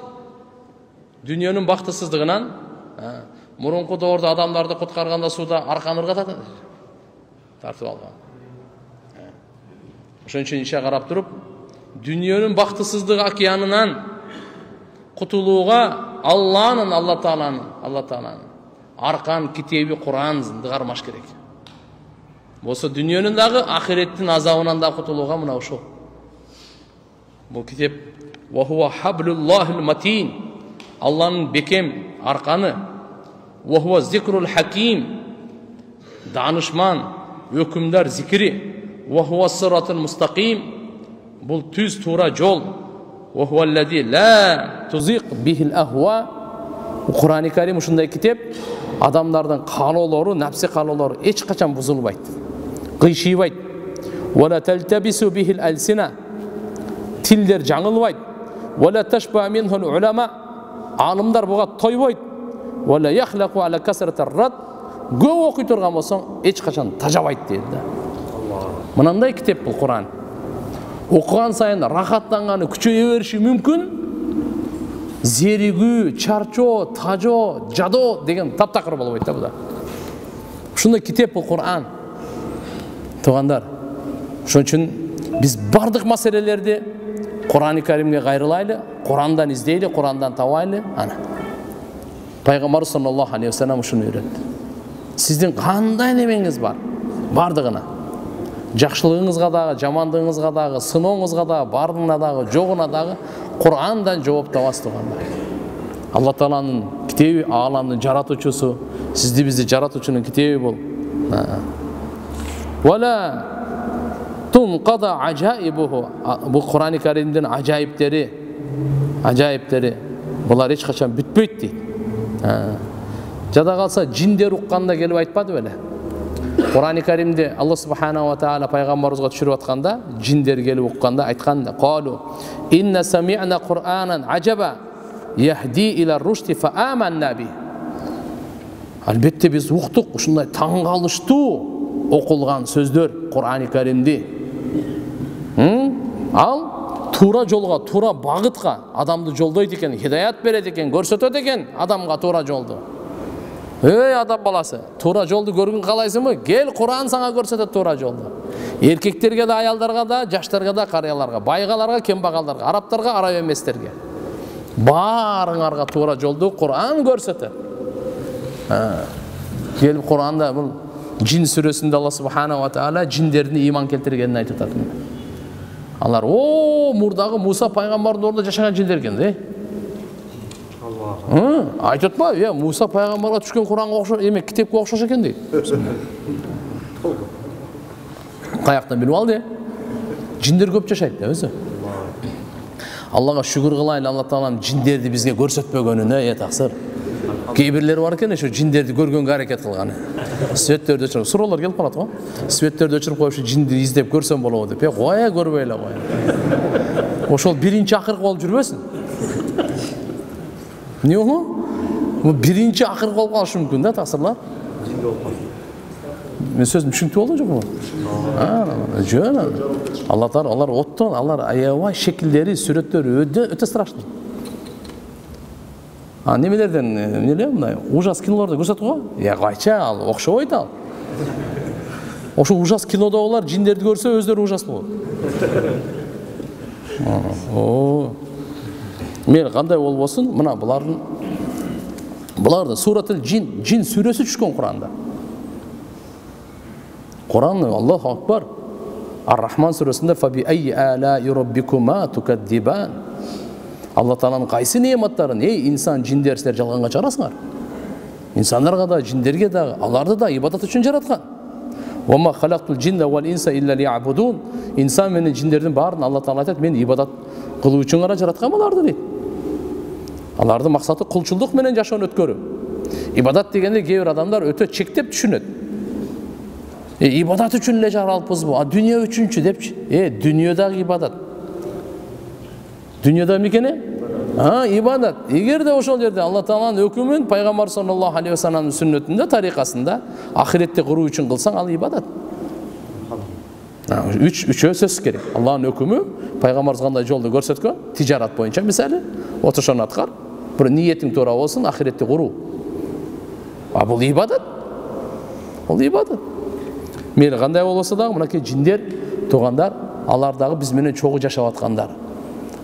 Дүйнөнүн бактысыздыгынан, мурунку доордо адамдарды куткарганда сууда арканы ыргатат. Тартып алган. Ошон үчүн ишe карап туруп, дүйнөнүн бактысыздык океанынан кутулууга Алла Тааланын аркан китеби Куранды кармаш керек. Болсо дүйнөнүн дагы ахиреттин азабынан да кутулууга мына ошол. Бул китеп ва хува хаблуллахил матин. Алланын бекем арканы. Ва хува зикрул хаким. Данышман, өкүмдар зикри. Ва хува сиратул мустaqim. Бул түз туура жол. Ва хува аллади ла тузиq бихил ахва. Кур'ан-ы Карим ушундай китеп, адамдардын каалоолору, напси каалоолору эч качан бузулбайт. Кыйшыйбайт. Вала талтабису бихил алсина. Тилдер жаңылбайт. Вала ташба минхул улама. Алымдар буга тойбойт. Вала яхлaqu ala kasratir rad. Көп окуй турган болсоң, эч качан тажабайт дейт да. Мынандай китеп бул Кур'ан. Окуган сайын рахаттанганы күчөйө бериши мүмкүн. Зеригүү, чарчоо, тажоо, жадоо деген таптакыр болбойт да буда. Ушундай китеп бул Кур'ан. Тугандар, ошон үчүн биз бардык маселелерди Кур'ан-ы Каримге кайрылайлы, Кур'андан издейли, Кур'андан табайлы. Ана. Пайгамбар саллаллаху алейхи ва саллям ушуну үйрөттү. Сиздин кандай немеңиз бар? Бардыгына. Жакшылыгыңызга дагы, жамандыгыңызга дагы, сынооңузга дагы, бардыгына дагы, жогуна дагы Кур'андан жооп табасыз тугандар. Алла Тааланын китеби, ааламдын жаратуучусу, сизди бизди жаратуучунун китеби бул. Вала тунқада ажаибуху. Бул Кур'ан-ы Каримдин ажайиптери. Булар эч качан бүтпөйт дейт. Жада калса жиндер укканда келип айтпады беле. Кур'ан-ы Каримде Алла субханаху ва таала пайгамбарыбызга түшүрүп атканда, жиндер келип укканда айтканда, "Қалу инна сами'на Qur'анан ажаба яхди ила рушди фа аманна би." Албетте биз уктук, ушундай таң калыштуу окулган сөздөр Кур'ан-ы Каримди. Ал туура жолго, туура багытка адамды жолдойт экен, хидаят берет экен, көрсөтөт экен адамга туура жолду. Эй адам баласы, туура жолду көргүн калайсыңбы? Кел, Кур'ан сага көрсөтөт туура жолду. Эркектерге да, аялдарга да, жаштарга да, карыяларга, байгаларга, кембагалдарга, араптарга, араб эместерге. Баарыңарга туура жолду Кур'ан көрсөтөт. Келип Кур'анда бул Жин сүрөсүндө Алла субханаху ва таала жиндердин иман келтиргенин айтып атат. Алар мурдагы Муса пайгамбардын ордунда жашаган жиндер экен, айтып атпайбы? Муса пайгамбарга түшкөн Кур'анга окшош, китепке окшош экен дейт. Каяктан билип алды? Жиндер көп жашайт да өзү. Аллага шүгүр кылайлы, Алла Тааланын жиндерди бизге көрсөтпөгөнүнө таксыр. Кейбирлери бар экен, ошо жиндерди көргөнгө аракет кылганы. Светтерди өчүрүп, суроолор келип калат го. Светтерди өчүрүп коюп, жинди издеп көрсөм болобу деп. Кое көрбөй эле кой. Ошол биринчи акыркы болуп жүрбөсүн. Эмне болду? Бул биринчи акыркы болуп калышы мүмкүн да, таксырлар. Жинди болуп калды. Мен сөзүм түшүнүктүү болду жокпу? Жөн. Алла Таала алар оттон, алар аябай шекилдери, сүрөттөрү өтө страшный. Немелерден, мындай ужас кинолорду көрсөтөт го? Кайча ал окшобойт ал. Ошо ужас кинодогулар жиндерди көрсө өздөрү ужас болот. Мен кандай болбосун, мына буларды суратыл жин сүрөсү түшкөн Кур'анда. Кур'ан Аллаху акбар. Ар-Рахман сүрөсүндө фаби айи алаи раббикума тукаддибан. Алла Тааланын кайсы нематтарын, инсан, жиндер силер жалганга чыгарасыңар? İnsanlarga da, jinlerge de, Allah'ı da ibadet için yaratkan. وَمَا خَلَقْتُ الْجِنَّ وَالْاِنْسَ إِلَّا لِيَعْبُدُونَ İnsan ve jinlerden bağırın Allah Teala aytadi, men ibadet kılуу için yaratkan alardı deydi. Alardın maksatı kulçulduk menen yaşayan ötkörü. İbadet degende keyir adamlar öte çektep düşünet. İbadet üçün le jaralpız bu. Dünya üçüncü depçi. Dünyada ibadet. Dünyada mikene? İbadet. Eğer de oşol yerde Allah Teala'nın hükmün Peygamber sallallahu aleyhi ve sellem'in sünnetinde, tarikasında ahirette kuru için kılsan al ibadet. Üçü söz gerek. Allah'ın hükmü Peygamber qanday jolda görsetken ticaret boyunca misali otuşan atkar. Bir niyetin to'g'ri olsun ahirette kuru. Bu ibadet. Bu ibadet. Meyli qanday bolsa da mınaki jinler to'g'andar alardagı biz menen çoğu yaşap atkanдар.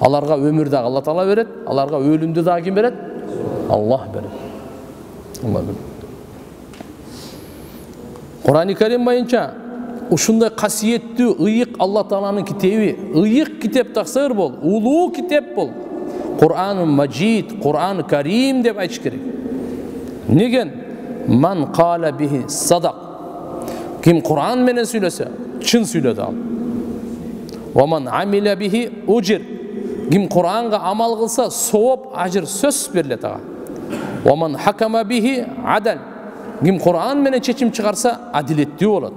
Alarga ömürde Allah Teala beret, alarga ölümde de kim beret? Allah beret. Allah beret. Kur'an-ı Kerim boyunca uşunday kasiyetli, ıyık Allah Teala'nın kitebi, ıyık kitap taksır bol, ulu kitap bol. Kur'an-ı Macid, Kur'an-ı Kerim dep aytish kerek. Negen? Man qala bihi sadak. Kim Kur'an menen söylese, çın söyledi al. Ve man amile bihi ujir. Kim Kur'an'a amal kılsa sovap ajır söz berilет ага. Ve man hakama bihi adal. Kim Kur'an menen çeçim çıkarsa adiletli bolat.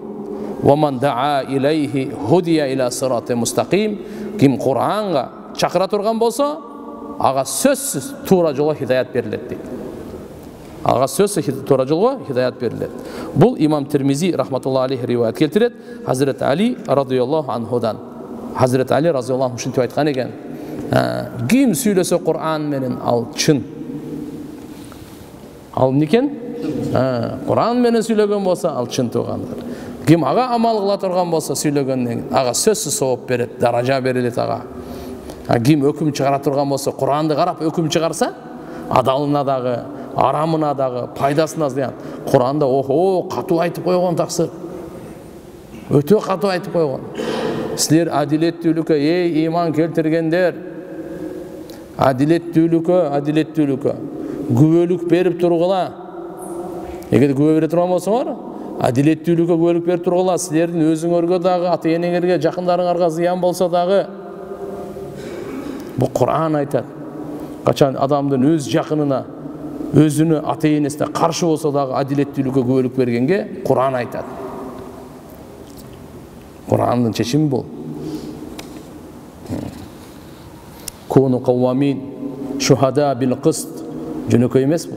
Ve man daa ilayhi hudiya ila sirati mustaqim. Kim Kur'an'a çakıra turgan bolsa, aga sözsüz tuğra jola hidayet berilet deydi. Aga sözsüz tuğra jola hidayet berilet. Bul İmam Tirmizi rahmetullahi aleyhi rivayet keltiret. Hazreti Ali radıyallahu anhudan. Hazreti Ali radıyallahu anh şunu aytkan eken. Kim söylese Kur'an menen al çın. Al niken? Kur'an menen söylegen bolsa al çın toğanlar. Kim aga amal kıla turgan bolsa söylegen aga sözsüz sowap beret, daraja berilet aga. Kim hüküm çıkara turgan bolsa Kur'an'ды karap hüküm çıkarsa adalına dağı, aramına dağı, paydasına ziyan. Kur'an'da oho katı aytıp koygan taksır. Öte katı aytıp koygan. Sizler adiletlülükü, ey iman keltirgenler. Adiletlülükü. Güvölük berip turgula. Eger güvö bere turgan bolsaňar, adiletlülükü güvölük berip turgula. Sizlerden özüňerge dagı, ata-eneňerge, jakynlaryňarga ziyan bolsa dagı. Bu Kur'an aytat. Kaçan adamdın öz jakynına, özünü ata-enesine karşı bolsa dagı adiletlülükü güvölük bergenge Kur'an aytat. Kur'an'ın çeşimi bol. Kunu kavvamin şuhada bil qist. Cünükü emes bu.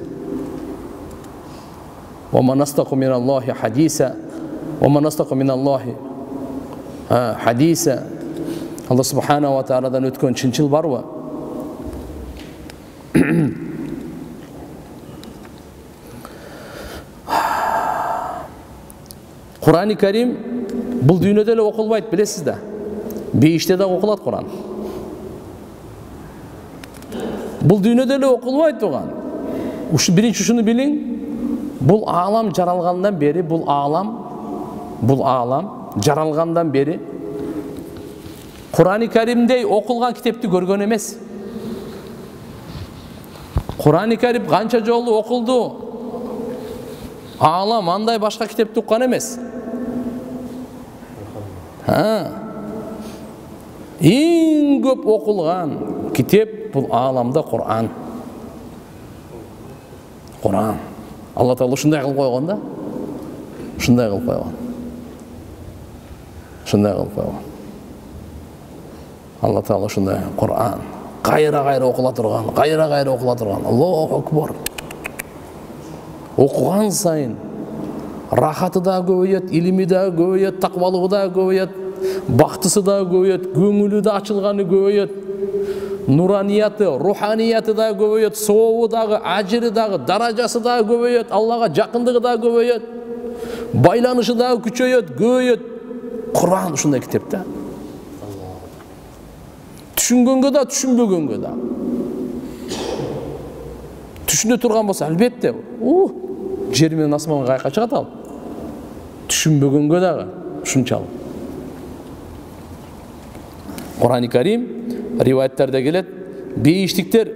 Ve men astaqu minallahi hadisa. Ve men astaqu minallahi hadisa. Allah subhanahu wa ta'ala'dan ötken çınçıl var mı? Kur'an-ı Kerim bu dünyada da okulbaydı bilesiz de. Beyişte de okulat Kur'an. Bu dünyada da okulbaydı Kur'an. Birinci şunu bilin. Bu alam jaralgandan beri, bu alam jaralgandan beri Kur'an-ı Kerim'de okulgan kitapты görgön emes. Kur'an-ı Kerim kança jolu okuldu. Alam anday başka kitapты ukkan emes. En köp okulgan kitap bu alamda Kur'an. Kur'an. Allah Teala şunday kılıp koygan da. Şunday kılıp koygan. Allah Teala şunday Kur'an. Gayra okula turgan, gayra okula turgan. Allahu Akbar. Okugan sayın rahatı da köpeyet, ilimi de köpeyet, takvalığı da köpeyet, baktısı da köpeyet, göngülü de açılganı köpeyet, nuraniyatı, ruhaniyatı da köpeyet, soğuğu da, acırı da, darajası da köpeyet, Allah'a jakındığı da köpeyet, baylanışı da köpeyet. Kur'an şunday kitapta. Düşüngөнгө da, düşünbөгөнгө da. Düşünde turgan bolsa albatta, jeri menен asmanga kayka чыгат ал. Düşünbөгөнгө dagı şunçalık. Kur'an-ı Kerim rivayetlerde gelet, бейиштиктер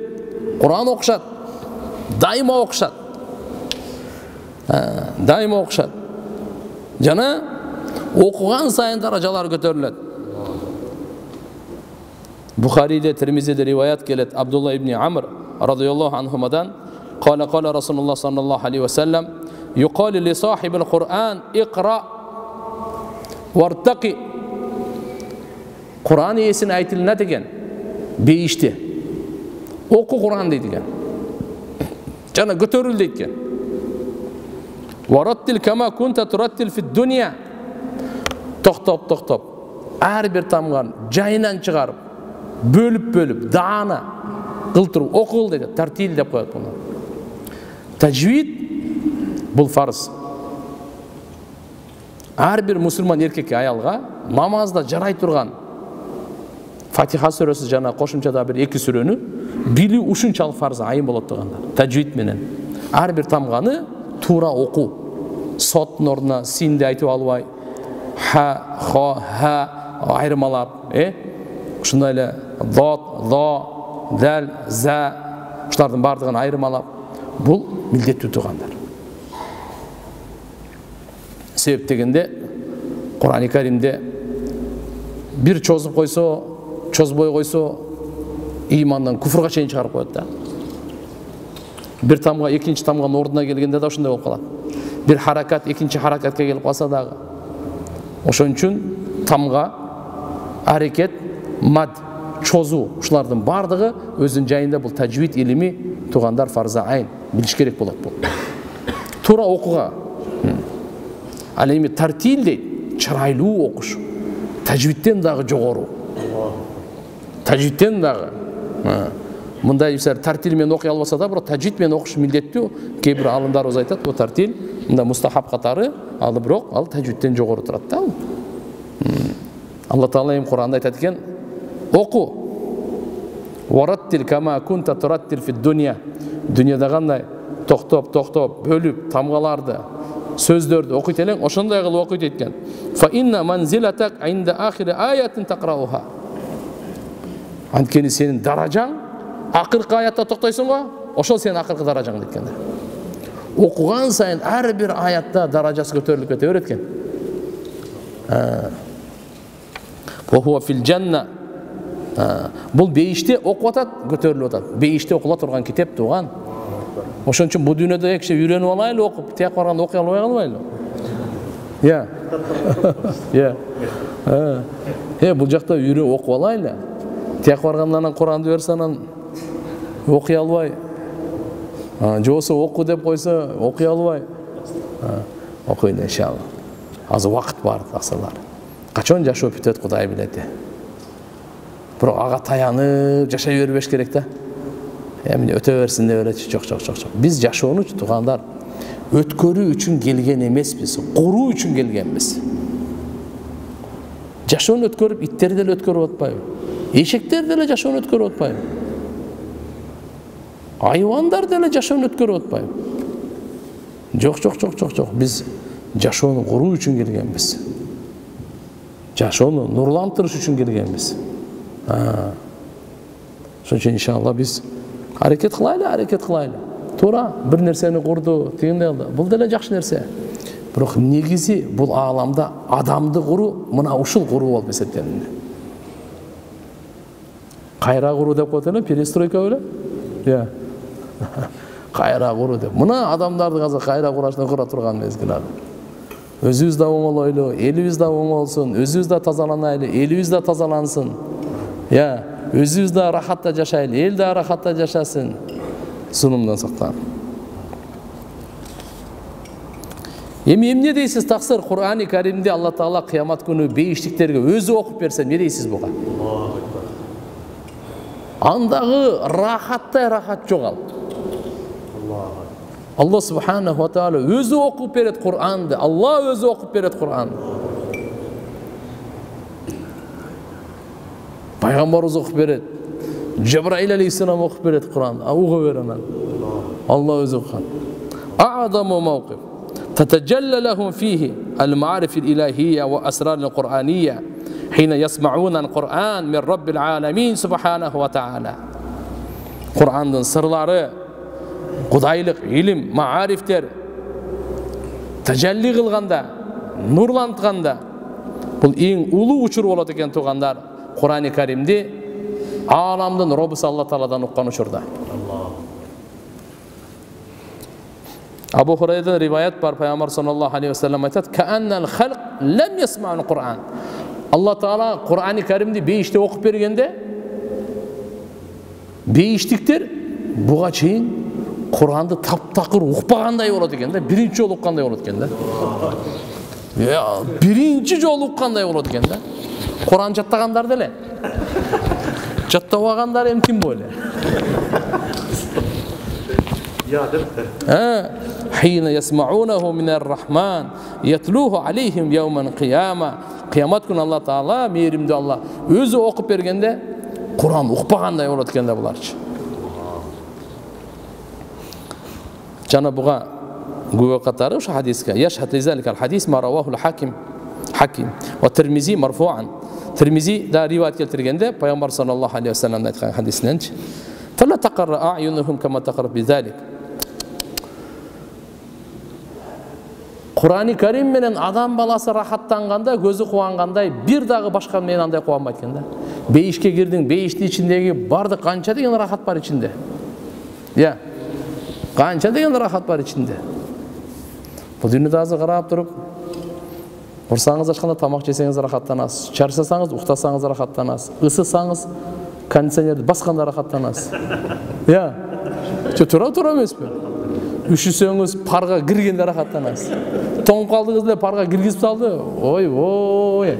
Кур'ан окушат, дайыма окушат. Дайыма окушат. Жана окуган сайын даражалар көтөрүлөт. Бухарийде, Тирмизиде риваят келет Абдулла ибн Амр радıyallahu anhumadan قال رسول الله صلى الله عليه وسلم يقال لصاحب القرآن اقرأ وارتقي. Kur'an iyisin aytılına degen beyişti. Oku Kur'an deydigen. Cana götörül deydigen. Varattil kama kunta turattil fid dunya. Toktop. Her bir tamgan jayынан çıgarıp, bölüp, dağına kıltırıp, okul deydi. Tartil dep koyat bunu. Tecvid bul farz. Her bir Müslüman erkek ayalga namazda jaray turgan Fatiha suresi jana qoşumçada bir iki sürөнү bili ушунчалык farz айын болот дегендар. Tecvid менен. Her bir tamgаны тура oku. Sottun orдуна синди айтып албай, ha, ho, ha айырмалап, ушундай эле dot, do, dal, za ушулардын бардыгын айырмалап, бул милдеттүү тугандар. Себеп дегенде Кур'ан-ы Каримде бир чозуп койсо, чозбой койсо имандан куфурга чейин чыгарып коет да. Бир тамга экинчи тамганын ордуна келгенде да ошондой болуп калат. Бир харакат экинчи харакатка келип калса дагы. Ошон үчүн тамга, аракет, мад, чозуу ушулардын бардыгы өзүнүн жайында бул тажвид илими тугандар фарза айын билиш керек болот бул. Тура окуга. Ал эми тартил дейт, чырайлуу окуш. Тажвидтен дагы жогору. Тажвидтен дагы. Мындай мисалы тартил менен окуй албаса да, бирок тажвид менен окуш милдеттүү. Кээ бир алымдарыбыз айтат, бул тартил мында мустахаб катары, ал бирок ал тажвидтен жогору турат да. Алла Таала эми Кур'анда айтат экен, оку. Вараттил кама кунта тураттил фид дуnya. Дүйнөдө кандай токтоп, бөлүп, тамгаларды, сөздөрдү окуйт элең, ошондой кылып окуйт экен. Фа инна манзилатак инда ахири аятин тaqra'uha. Анткени сенин даражаң акыркы аятта токтойсуң го, ошол сенин акыркы даражаң дейт экен. Окуган сайын ар бир аятта даражасы көтөрүлүп кете берет экен. Ва хува фил жанна. Бул бейиште окуп атат, көтөрүлүп атат. Бейиште окула турган китеп туган. Ошон үчүн бул дүйнөдө экше үйрөнүп алайлы окуп, тияк барганда окуй албай калбайлы. Бул жакта үйрөнүп окуп алайлы. Тияк барганда анан Кур'анды берсе анан окуй албай. Жобосо оку деп койсо окуй албай. Окуйт иншалла. Азыр убакыт бар, аксалар. Качан жашоо бүтөт Кудай билет. Бирок ага таянып жашай бербеш керек да. Эми өтө берсин деп элечи. Жок. Биз жашоону тугандар өткөрүү үчүн келген эмеспиз, коруу үчүн келгенбиз. Жашоону өткөрүп, иттер деле өткөрүп атпайбы? Эшектер деле жашоону өткөрүп атпайбы? Айвандар деле жашоону өткөрүп атпайбы? Жок. Биз жашоону коруу үчүн келгенбиз. Жашоону нурлантырыш үчүн келгенбиз. Ошон үчүн иншалла биз аракет кылайлы. Туура бир нерсени курду, тигиндей кылды. Бул деле жакшы нерсе. Бирок негизи бул ааламда адамды куруу мына ушул куруу болуп эсептелинди. Кайра куруу деп коет эле, перестройка беле? Кайра куруу деп. Мына адамдарды азыр кайра курашына кура турган мезгил ал. Өзүбүз да оңолойлу, элибиз да оңолсун, өзүбүз да тазаланайлы, элибиз да тазалансын. Өзүбүз да рахатта жашайлы, эл да рахатта жашасын. Зулумдан сактан. Эми эмне дейсиз таксыр? Кур'ан-ы Каримде Алла Таала кыямат күнү бейиштиктерге өзү окуп берсе, эмне дейсиз буга? Андагы рахаттай рахат жок ал. Алла Субханаху ва Таала өзү окуп берет Кур'анды. Алла өзү окуп берет Кур'анды. Пайгамбарыбыз окуп берет. Жабраил алейхиссалам окуп берет Кур'анды. Уга бер анан. Алла өзү окуган. А'заму мавқиф تتجلى لهم فيه المعارف الإلهية وأسرار القرآنية حين يسمعون القرآن من رب العالمين سبحانه وتعالى. Kur'an'ın sırları, Kudaylık, ilim, maarifler tajalli kılganda, nurlantganda бұл ең улуу учур болот экен туугандар. Кур'ан-ы Каримди аламдын Роббусу Алла Тааладан уккан учурда. Абу Хурайрадан риваят бар, Пайгамбар саллаллаху алейхи ва саллям айтат: "Кааннал халq лам ясма'у Кур'ан." Алла Таала Кур'ан-ы Каримди бейиште окуп бергенде, бейиштиктер буга чейин Кур'анды таптакыр укпагандай болот экен да, биринчи жолу уккандай болот экен да. Биринчи жолу уккандай болот экен да. Кур'ан жаттагандар деле. Жаттабагандар эми ким боле? Хина ясмаунаху минар-рахман ятлуху алейхим яуман қияма. Қиямат күнү Алла Таала, мейримди Алла өзү окуп бергенде Кур'ан укпагандай болот экен да буларчы. Жана буга күбө катары ушу хадиске яшхат лизаликал хадис ма равахул хаким ва Тирмизи марфуан. Тирмизи да риваят келтиргенде Пайгамбар саллаллаху алейхи ва саллям айткан хадисиненчи: "Фала тақарра а'юнухум кама тақарра бизалик." Кур'ан-ы Карим менен адам баласы рахаттанганда, көзү кубангандай бир дагы башка менен андай кубанбайт экен да. Бейишке кирдиң, бейиштин ичиндеги барды канча деген рахат бар ичинде. Канча деген рахат бар ичинде. Бул дүйнөдө азыр карап туруп, курсаңыз ачканда тамак жесеңиз рахаттанасыз, чарчасаңыз уктасаңыз рахаттанасыз, ысысаңыз кондиционерди басканда рахаттанасыз. Туура эмеспи? Үшүсөңүз парга киргенде рахаттанасыз. Тоңуп калдыңыз эле парга киргизип салды. Ой.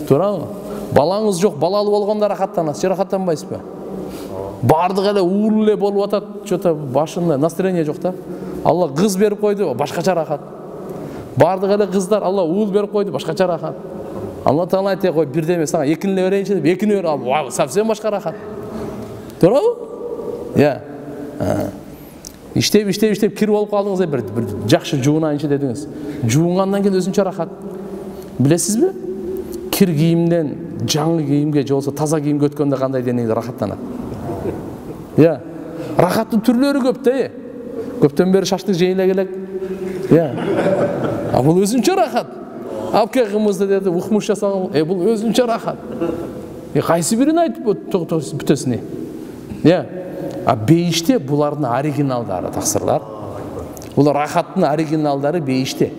Туурабы? Балаңыз жок, балалуу болгондо рахаттанасыз, же рахаттанбайсызбы? Бардык эле уул эле болуп атат, чөтө башында настроение жок да. Алла кыз берип койду, башкача рахат. Бардык эле кыздар, Алла уул берип койду, башкача рахат. Алла Таала айта кой, бирде эмес, сага экини эле берейинчи деп, экини бер ал, совсем башка рахат. Туурабы? Иштеп кирип алып калдыңыз, бир жакшы жуунайынчы дедиңиз. Жуунгандан кийин өзүнчө рахат. Билесизби? Кир кийимден жаңы кийимге же болсо таза кийимге өткөндө кандай денеңиз рахаттанат? Рахаттын түрлөрү көп да. Көптөн бери шашлык жей эле келек. Бул өзүнчө рахат. Апке кымызды деди, ухмуш жасаган, бул өзүнчө рахат. Кайсы бирин айтып бүтөсүн? Бейиште булардын оригиналдары, таксырлар. Бул рахаттын оригиналдары бейиште.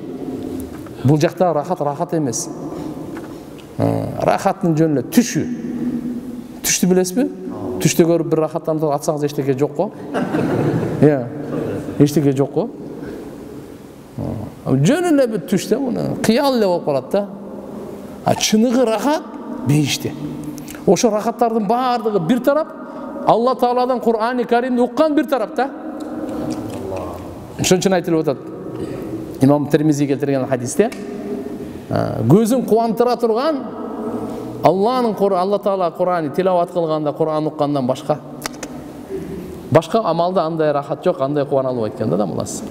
Бул жакта рахат эмес. Рахаттын жөнү эле түшү. Түштү билесизби? Түштө көрүп бир рахаттанып атсаңыз эчтеке жок го. Эчтеке жок го. Жөнү эле бир түштө муну кыял эле болуп калат да. Чыныгы рахат бейиште. Ошо рахаттардын баардыгы бир тарап, Алла Тааладан Кур'ан-ы Каримди уккан бир тарапта. Ошон үчүн айтылып атат. Имам Тирмизи келтирген хадисте, көзүн кубандыра турган Алла Таала Кур'анды тилават кылганда, Кур'ан уккандан башка амалда андай рахат жок, андай кубана албайт экен да мулас.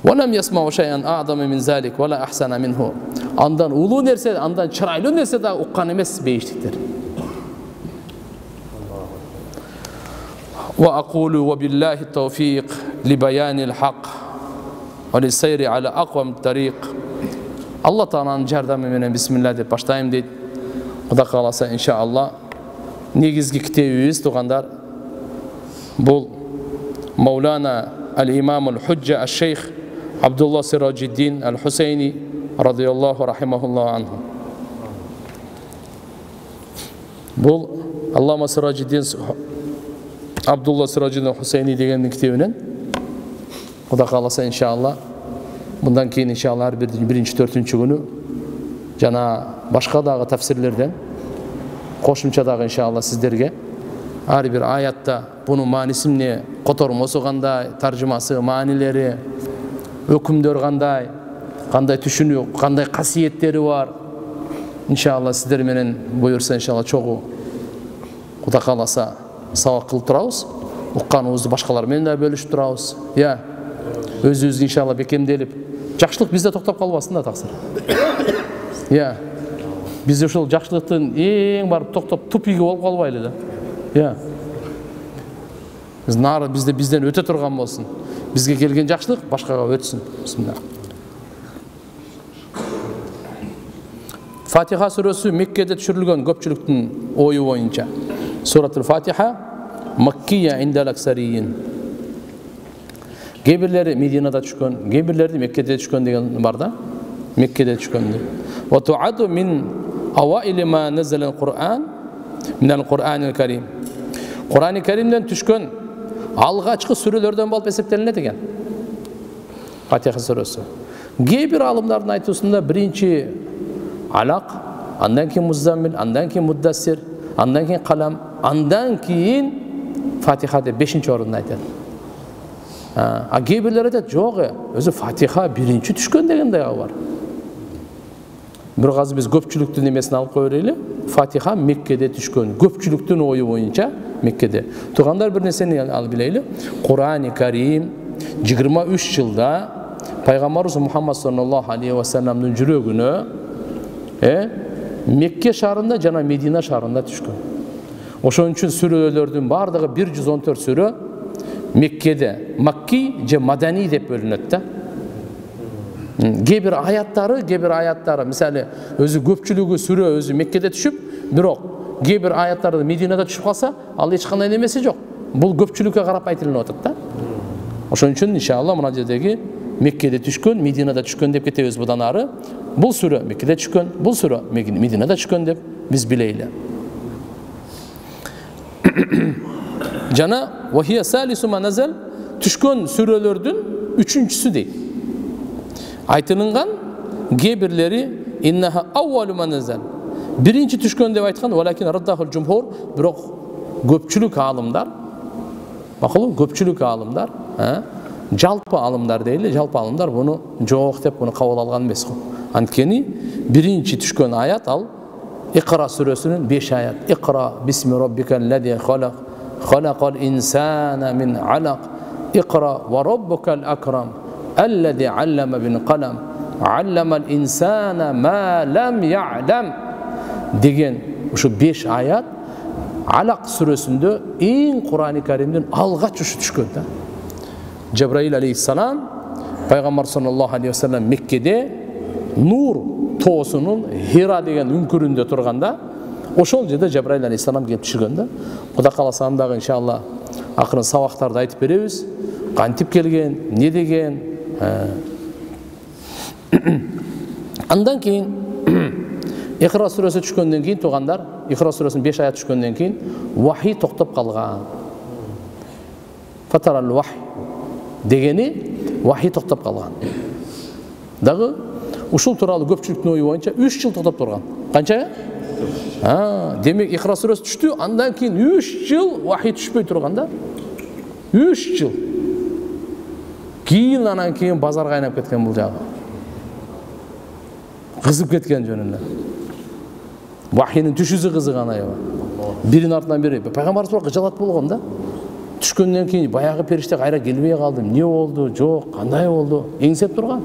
Валам ясмау шайан а'зама мин залик вала ахсана минху. Андан улуу нерсе, андан чырайлуу нерсе да уккан эмес бейиштиктер. وأقول وبالله التوفيق لبيان الحق وللسير على أقوم الطريق. Allah Taala'nın жардамы менен бисмилlah деп баштайм дейт. Кудай кааласа иншалла. Негизги китебибиз тугандар бул Маулана al-Imam al-Hujja al-Sheikh Abdullah Sirajuddin al-Husayni radıyallahu rahimahullah anhu. Бул Allama Sirajuddin Abdullah Sirajuddin Husayni дегендин китебинен Кудай кааласа иншалла мындан кийин иншалла ар биринчи төртүнчү күнү жана башка дагы тафсирлерден кошумча дагы иншалла сиздерге ар бир аятта бунун мааниси эмне, котормосу кандай, таржымасы, маанилери, өкүмдөр кандай түшүнүү, кандай касиеттери бар. Иншалла сиздер менен буюрса иншалла чогуу Кудай кааласа сабак кылып турабыз. Укканыбызды башкалар менен да бөлүшүп турабыз. Өзүбүз иншалла бекемделип, жакшылык бизде токтоп калбасын да таксыр. Биз ушул жакшылыктын эң барып токтоп тупиги болуп калбайлы да. Ya. Бізден өте тұрған болсын. Бізге келген жақсылық башқаға өтсін. Бисмилlah. Фатиха сүресі Меккеде түшірілген көпшіліктің ойы бойынша. Суратул Фатиха Маккия индал аксарийин. Кейбірлері Мединада түшкен, кейбірлері Меккеде түшкен деген бар да. Меккеде түшкен. Ва туаду мин аваили ма назала al-Qur'an min al-Qur'anil Karim. Qur'ani Karimден түшкен алғашқы сүрелерден болып есептелінеді екен. Фатиха сүресі. Кейбір алымдардың айтусында бірінші Алақ, андан кейін Муззаммил, андан кейін Муддассир, андан кейін Қалам, андан кейін Фатиха деп 5-ші орында айтады. Кейбірлері айтады, жоқ, өзі Фатиха бірінші түшкен дегендей бар. Бір қазір біз көпшіліктің немесін алып қойырелі, Фатиха Меккеде түшкен, көпшіліктің ойы бойынша Меккеде. Туғандар бір нәрсені алып білейлі, Құран-ы Карим 23 жылда Пайғамбарымыз Мұхаммад саллаллаху алейхи ва салламның жүрегіне Мекке шарында жана Медина шарында түшкен. Ошон үчүн сүрөлөрдүн бардыгы 114 сүрө Меккеде Макки же Мадани деп бөлүнөт да. Кейбир аяттары, мисалы, өзү көпчүлүгү сүрө өзү Меккеде түшүп, бирок кейбир аяттары Мединада түшүп калса, ал эч кандай немеси жок. Бул көпчүлүккө карап айтылып атат да. Ошон үчүн иншалла мына жердеги Меккеде түшкөн, Мединада түшкөн деп кетебиз будан ары. Бул сүрө Меккеде түшкөн, бул сүрө Мединада түшкөн деп биз билейли. Жана вахия салису ма назал түшкөн сүрөлөрдүн 3-чүсү дейт. Айтылган кейбирлери иннаха аввалу ма назал. Биринчи түшкөн деп айткан, валакин раддахул жумхур, бирок көпчүлүк аалымдар, макулу көпчүлүк аалымдар, жалпы алымдар дейли, жалпы алымдар буну жок деп буну кабыл алган эмес го. Анткени биринчи түшкөн аят ал Иқра сүрөсүнүн 5 аят. Иқра бисми раббикаллази халак, халакал инсана мин алак, Иқра ва раббукал акрам, аллази аллама бил қалам, алламал инсана ма лам я'лам деген ушу 5 аят Алак сүрөсүндө эң Кур'ани Каримдин алгач түшкөн да. Жабраил алейхиссалам Пайгамбар саллаллаху алейхи ва саллам Меккеде Нур тоосунун Хира деген үңкүрүндө турганда, ошол жерде Жабраил алейхиссалам келип түшкөн да. Кудай кааласа андагы иншалла акырын сабактарды айтып беребиз. Кантип келген, не деген. Андан кийин Иқра сүрөсү түшкөндөн кийин туугандар, Иқра сүрөсүнүн 5 аят түшкөндөн кийин вахий токтоп калган. Фатарал вахий дегени вахий токтоп калган. Дагы ушул тууралуу көпчүлүктүн ою боюнча 3 жыл токтоп турган. Канча? Демек Иқра сүрөсү түштү, андан кийин 3 жыл вахий түшпөй турган да. 3 жыл. Кийин анан кийин базарга айнап кеткен бул жагы. Кызып кеткен жөнүндө. Вахийнин түшүүсү кызыган аябай. Биринин артынан бири. Пайгамбарыбыз бирок жалат болгон да. Түшкөндөн кийин баягы периште кайра келбей калды. Эмне болду? Жок, кандай болду? Эңсеп турган.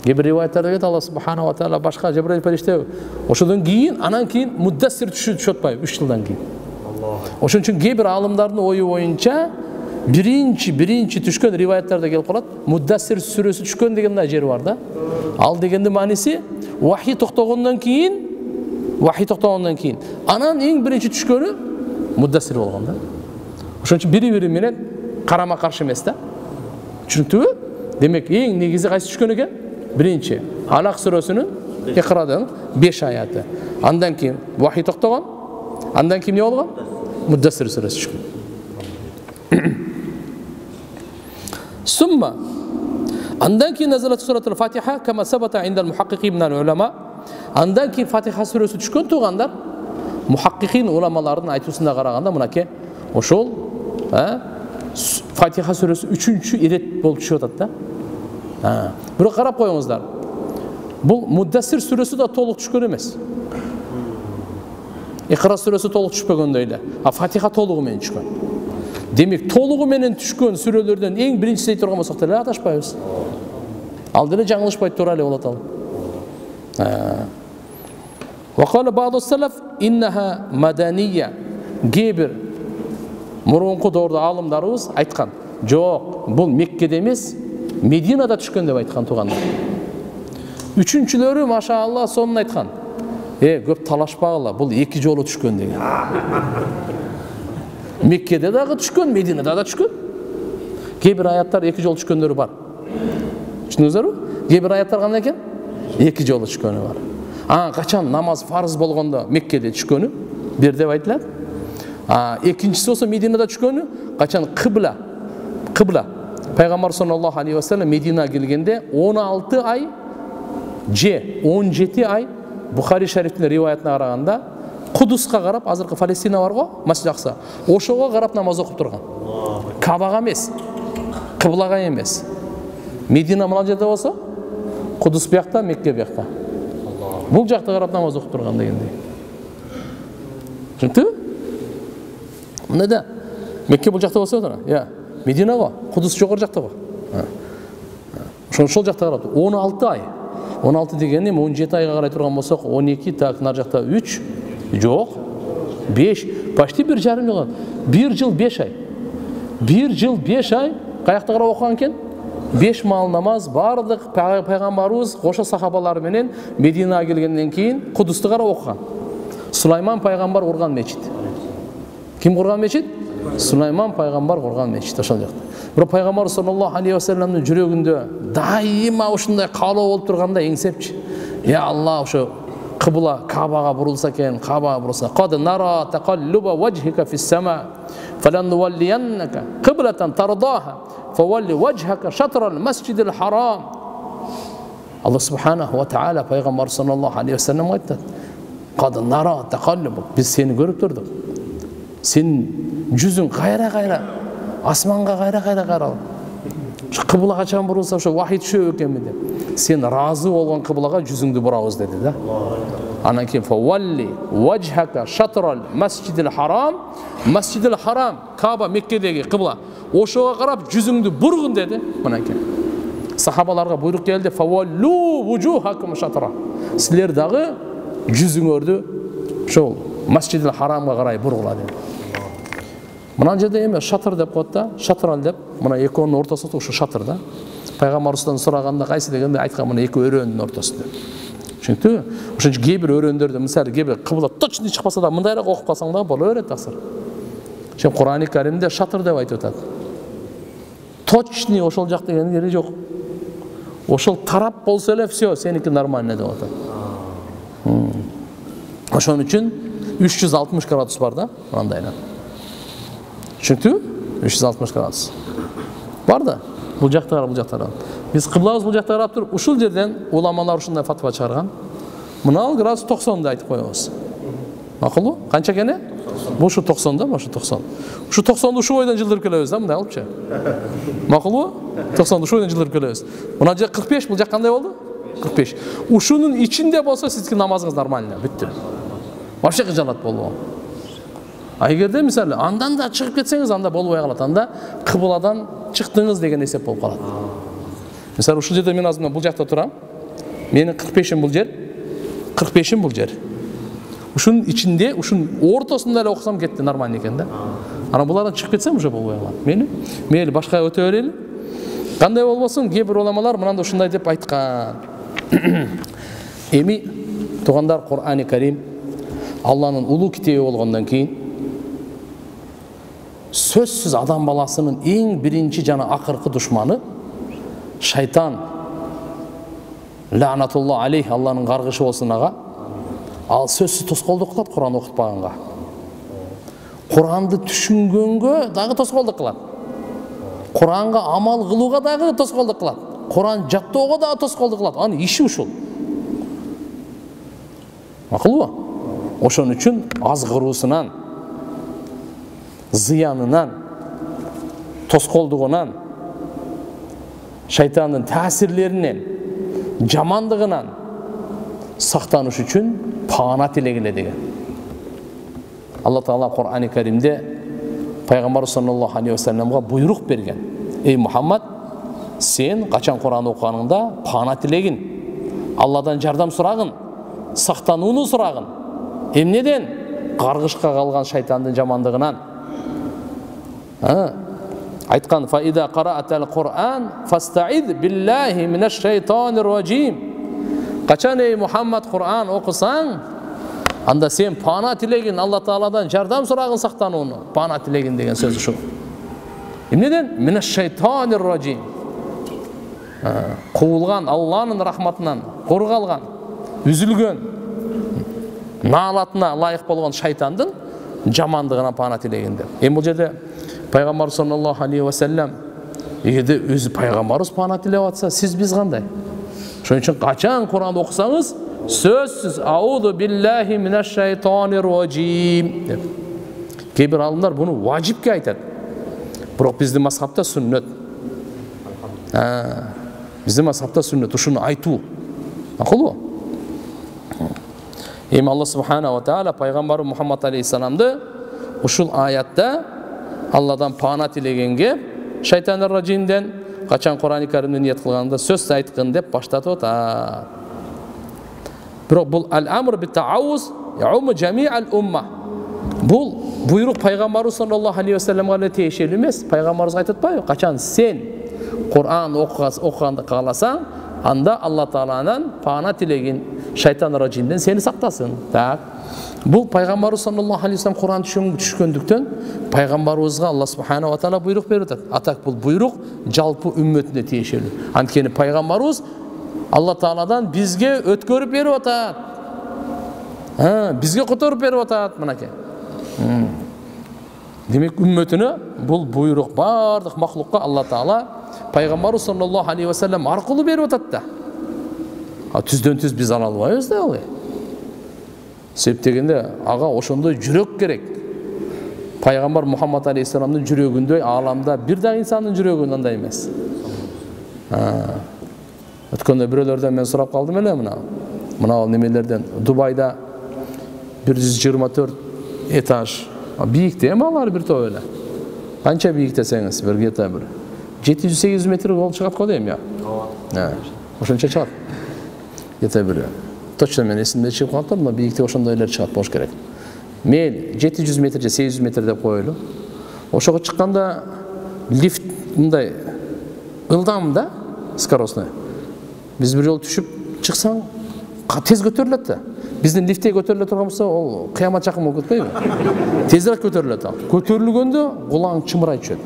Кейбир риваяттарда кетет Алла субханаху ва таала башка Жабраил периште. Ошондон кийин анан кийин Муддассир түшүп атпайбы 3 жылдан кийин. Ошон үчүн кейбир аалымдардын ою боюнча биринчи түшкөн риваяттарда келип калат. Муддассир сүрөсү түшкөн деген да жери бар да. Ал дегендин мааниси вахий токтогондон кийин, анан эң биринчи түшкөнү Муддассир болгон да. Ошон үчүн бири-бири менен карама каршы эмес да. Түшүнүктүбү? Демек эң негизи кайсы түшкөн экен? Биринчи Алак сүрөсүнүн Иқрадан 5 аяты. Андан кийин вахий токтогон, андан кийин эмне болгон? Муддассир сүрөсү түшкөн. Сумма андан кийин назалат суратул Фатиха кама сабата индал мухаққиқин минал улама. Андан кийин Фатиха сүрөсү түшкөн туугандар. Мухаққиқин уламалардын айтуусунда караганда мынаке ошол Фатиха сүрөсү 3-чү ирет болуп түшүп атат да. Бирок карап коюңуздар. Бул Муддассир сүрөсү да толук түшкөн эмес. Иқра сүрөсү толук түшпөгөндөй эле. Фатиха толугу менен түшкөн. Демек толугу менен түшкөн сүрөлөрдөн эң биринчиси турган болсок деле адашпайбыз. Ал деле жаңылышпай тура эле болот ал. Ва кала ба'ду салаф иннаха маданiyya. кейбір мурунку доордо алымдарыбыз айткан, жок, бул Меккеде эмес, Мединада түшкөн деп айткан туугандар. Үчүнчүлөрү машаалла сонун айткан. Көп талашпагыла, бул эки жолу түшкөн деген. Меккеде дагы түшкөн, Мединада да түшкөн. Кейбір аяттар эки жолу түшкөндөрү бар. Түшүнүңүздөрбү? Кейбір аяттар кандай экен? Эки жолу түшкөнү бар. Качан намаз фарыз болгондо Меккеде түшкөнү бир деп айтылат. Экинчиси болсо Мединада түшкөнү, качан кыбла. Пайгамбар саллаллаху алейхи ва саллям Мединага келгенде 16 ай же 17 ай Бухари шарифтин риваятына караганда Кудуска карап, азыркы Палестина бар го, Масжид Акса. Ошого карап намаз окуп турган. Кабага эмес, кыблага эмес. Медина мына жерде болсо, Кудус биякта, Мекке биякта. Бул жакта карап намаз окуп турган дегендей. Түшүндүңбү? Мына да Мекке бул жакта болсо да, Медина го, Кудус жогору жакта го. Ошол жакта карап 16 ай. 16 дегенде 17 айга карай турган болсок, 12 так нар жакта 3, жок, 5, почти 1,5 жыл. 1 жыл 5 ай. 1 жыл 5 ай каякта карап окуган экен? 5 маал намаз бардык пайгамбарыбыз кошо сахабалары менен Мединага келгенден кийин Кудусту карап окуган. Сулайман пайгамбар курган мечит. Ким курган мечит? Сулайман пайгамбар курган мечит ошол жакта. Бирок пайгамбар саллаллаху алейхи ва салламдын жүрөгүндө дайыма ушундай каалоо болуп турганда эңсепчи. Алла, ошо кыбла Кабага бурулса экен, Кабага бурулса. Кад нара тaqalluba wajhika fis sama falanwalliyannaka qiblatan tardaha fawalli wajhaka shatr al-masjid al-haram. Alloh subhanahu wa ta'ala пайгамбар саллаллаху алейхи ва саллам айтты. Кад нара taqalluba, биз сени көрүп турдук. Сен жүзүң кайра асманга кайра карап. Кыбла качан бурулса ошо вахий түшөбү экенби деп. Сен разы болгон кыблага жүзүңдү бурабыз деди да. Анан кийин фавалли вajhaka шатрал масжидил харам, масжидил харам Каба Меккедеги кыбла. Ошого карап жүзүңдү бургун деди. Мынакей. Сахабаларга буйрук келди, фаваллу вужухакум шатра. Силер дагы жүзүңөрдү ошол масжидил харамга карай бургула деди. Мына жерде эме шатыр деп коет да, шатрал деп, мына экөөнүн ортосунда ушу шатыр да. Пайгамбарыбыздан сураганда кайсы дегенде айткан мына эки өрөөнүн ортосунда. Түшүнүктүбү? Ошон үчүн кейбир өрөөндөрдө мисалы кейбир кыбла точно чыкпаса да мындайраак окуп калсаң да боло берет аксыр. Ошон Кур'ани Каримде шатыр деп айтып атат. Точно ошол жак деген жери жок. Ошол тарап болсо эле все, сеники нормально деп атат. Ошон үчүн 360 градус бар да, андайла. Түшүнүктүбү? 360 градус. Бар да. Бул жакта карап, бул жакта карап. Биз кыблабыз бул жакта карап туруп, ушул жерден уламалар ушундай фатва чыгарган. Мына градус 90 деп айтып коебуз. Макулбу? Канча экени? Бул ушу 90 да, ушу 90. Ушу 90ды ушу бойдон жылдырып келебиз да, мындай кылыпчы. Макулбу? 90ды ушу бойдон жылдырып келебиз. Мына жер 45, бул жак кандай болду? 45. Ушунун ичинде болсо сиздин намазыңыз нормально, бүттү. Вообще кыжалат болбогон. Эгерде мисалы андан да чыгып кетсеңиз, анда болбой калат. Анда кыбладан чыктыңыз деген эсеп болуп калат. Мисалы ушул жерде мен азыр бул жакта турам. Менин 45-им бул жер. 45-им бул жер. Ушунун ичинде, ушунун ортосунда эле окусам кетти, нормально экен да. Анан булардан чыгып кетсем уже болбой калат. Мейли башка өтө берели. Кандай болбосун, кээ бир уламалар мынандай ушундай деп айткан. Эми туугандар, Кур'ани Карим Алланын улуу китеби болгондон кийин сөзсүз адам баласынын эң биринчи жана акыркы душманы шайтан. Лаънатуллах алейх, Алланын каргышы болсун ага. Ал сөзсүз тоскоолдук кылат Кур'ан окутпаганга. Кур'анды түшүнгөнгө дагы тоскоолдук кылат. Кур'анга амал кылууга дагы тоскоолдук кылат. Кур'ан жаттоого дагы тоскоолдук кылат. Анын иши ушул. Макулбу? Ошон үчүн азгыруусунан, зыянынан, тоскоолдугунан, шайтандын таасирлеринен, жамандыгынан сактаныш үчүн паана тилегиле деген. Алла Таала Кур'ани Каримде пайгамбар саллаллаху алейхи ва салламга буйрук берген. Эй Мухаммад, сен качан Кур'ан окуганыңда паана тилегин, Алладан жардам сурагын, сактанууну сурагын. Эмнеден? каргышка калган шайтандын жамандыгынан. Айтқан фаида қараатал Құр'ан фастаид биллахи минаш шайтанир раджим. Қачан ей Мұхаммад Құр'ан оқысаң, анда сен пана тілегін, Алла Тағаладан жардам сұрағын сақтануыны. Пана тілегін деген сөзі шу. Емнеден? Минаш шайтанир раджим. Қуылған Алланың рахматынан қорғалған, үзілген, налатына лайық болған шайтандың жамандығына пана тілегенде. Бұл жерде Пайғамбар саллаллаху алейхи ва саллям егерде өзі пайғамбарымыз пана тілеп атса, сіз біз қандай? Шonun үшін қачан Құранды оқысаңыз, сөзсіз аузу биллахи минаш шайтанир раджим деп. Кейбір ғалымдар бұны важипке айтады. Бірақ біздің мазхабта сүннет. Біздің мазхабта сүннет, ушуну айту. Мақұл ғой? Эми Алла субхана ва тааля пайғамбар Мұхаммад алейхиссаламды ушул аятта Алладан пана тілегенге шайтанир раджимден қачан Құран-ы Кәрімді ниет қылғанда сөз айтқын деп баштатып отыр. Бірақ бұл әл-амр бит-тауз яуму жами'ал умма. Бұл бұйрық пайғамбарымыз саллаллаху алейхи ва салламға тиешелі емес. Пайғамбарымыз айтып отпай, қачан сен Құран оқығанды қаласаң, анда Алла Тағаладан пана тілеген шайтанир раджимден сені сақтасын. Так. Бұл пайғамбарымыз саллаллаху алейхи ва саллам Құран түшкөндіктен пайғамбарымызға Алла субхана ва тағала бұйрық беріп отыр. Атак бұл бұйрық жалпы үмметіне тиешелі. Анткени пайғамбарымыз Алла Тағаладан бізге өткөрүп беріп отыр. Бізге көтөрүп беріп отыр, мынакей. Демек үмметіне бұл бұйрық бардық мақлұққа Алла Тағала пайғамбарымыз саллаллаху алейхи ва саллам арқылы беріп отыр. Түзден түз біз ала албайбыз да олай. Себеп дегенде аға ошондой жүрек керек. Пайғамбар Мұхаммад алейхиссаламдын жүрегүндөй ааламда бир да инсандын жүрөгүндөй андай эмес. Өткөндө бирөөлөрдөн мен сурап калдым эле мына немелерден. Дубайда 124 этаж. Бийикте эми алар бир топ эле. Канча бийик десеңиз, бир где-то бир 700-800 метр болуп чыгат го дейм я. Ошончо чыгат. Где-то бир точно мен эсимде чыгып калды, мына бийикте ошондойлор чыгат болуш керек. Мен 700 метр же 800 метр деп коелу. Ошого чыкканда лифт мындай ылдам да, скоростной. Биз бир жолу түшүп чыксаң, тез көтөрүлөт да. Биздин лифтте көтөрүлө турган болсо, ол кыямат жакын болуп кетпейби? Тезирээк көтөрүлөт ал. Көтөрүлгөндө кулаң чымырай түшөт.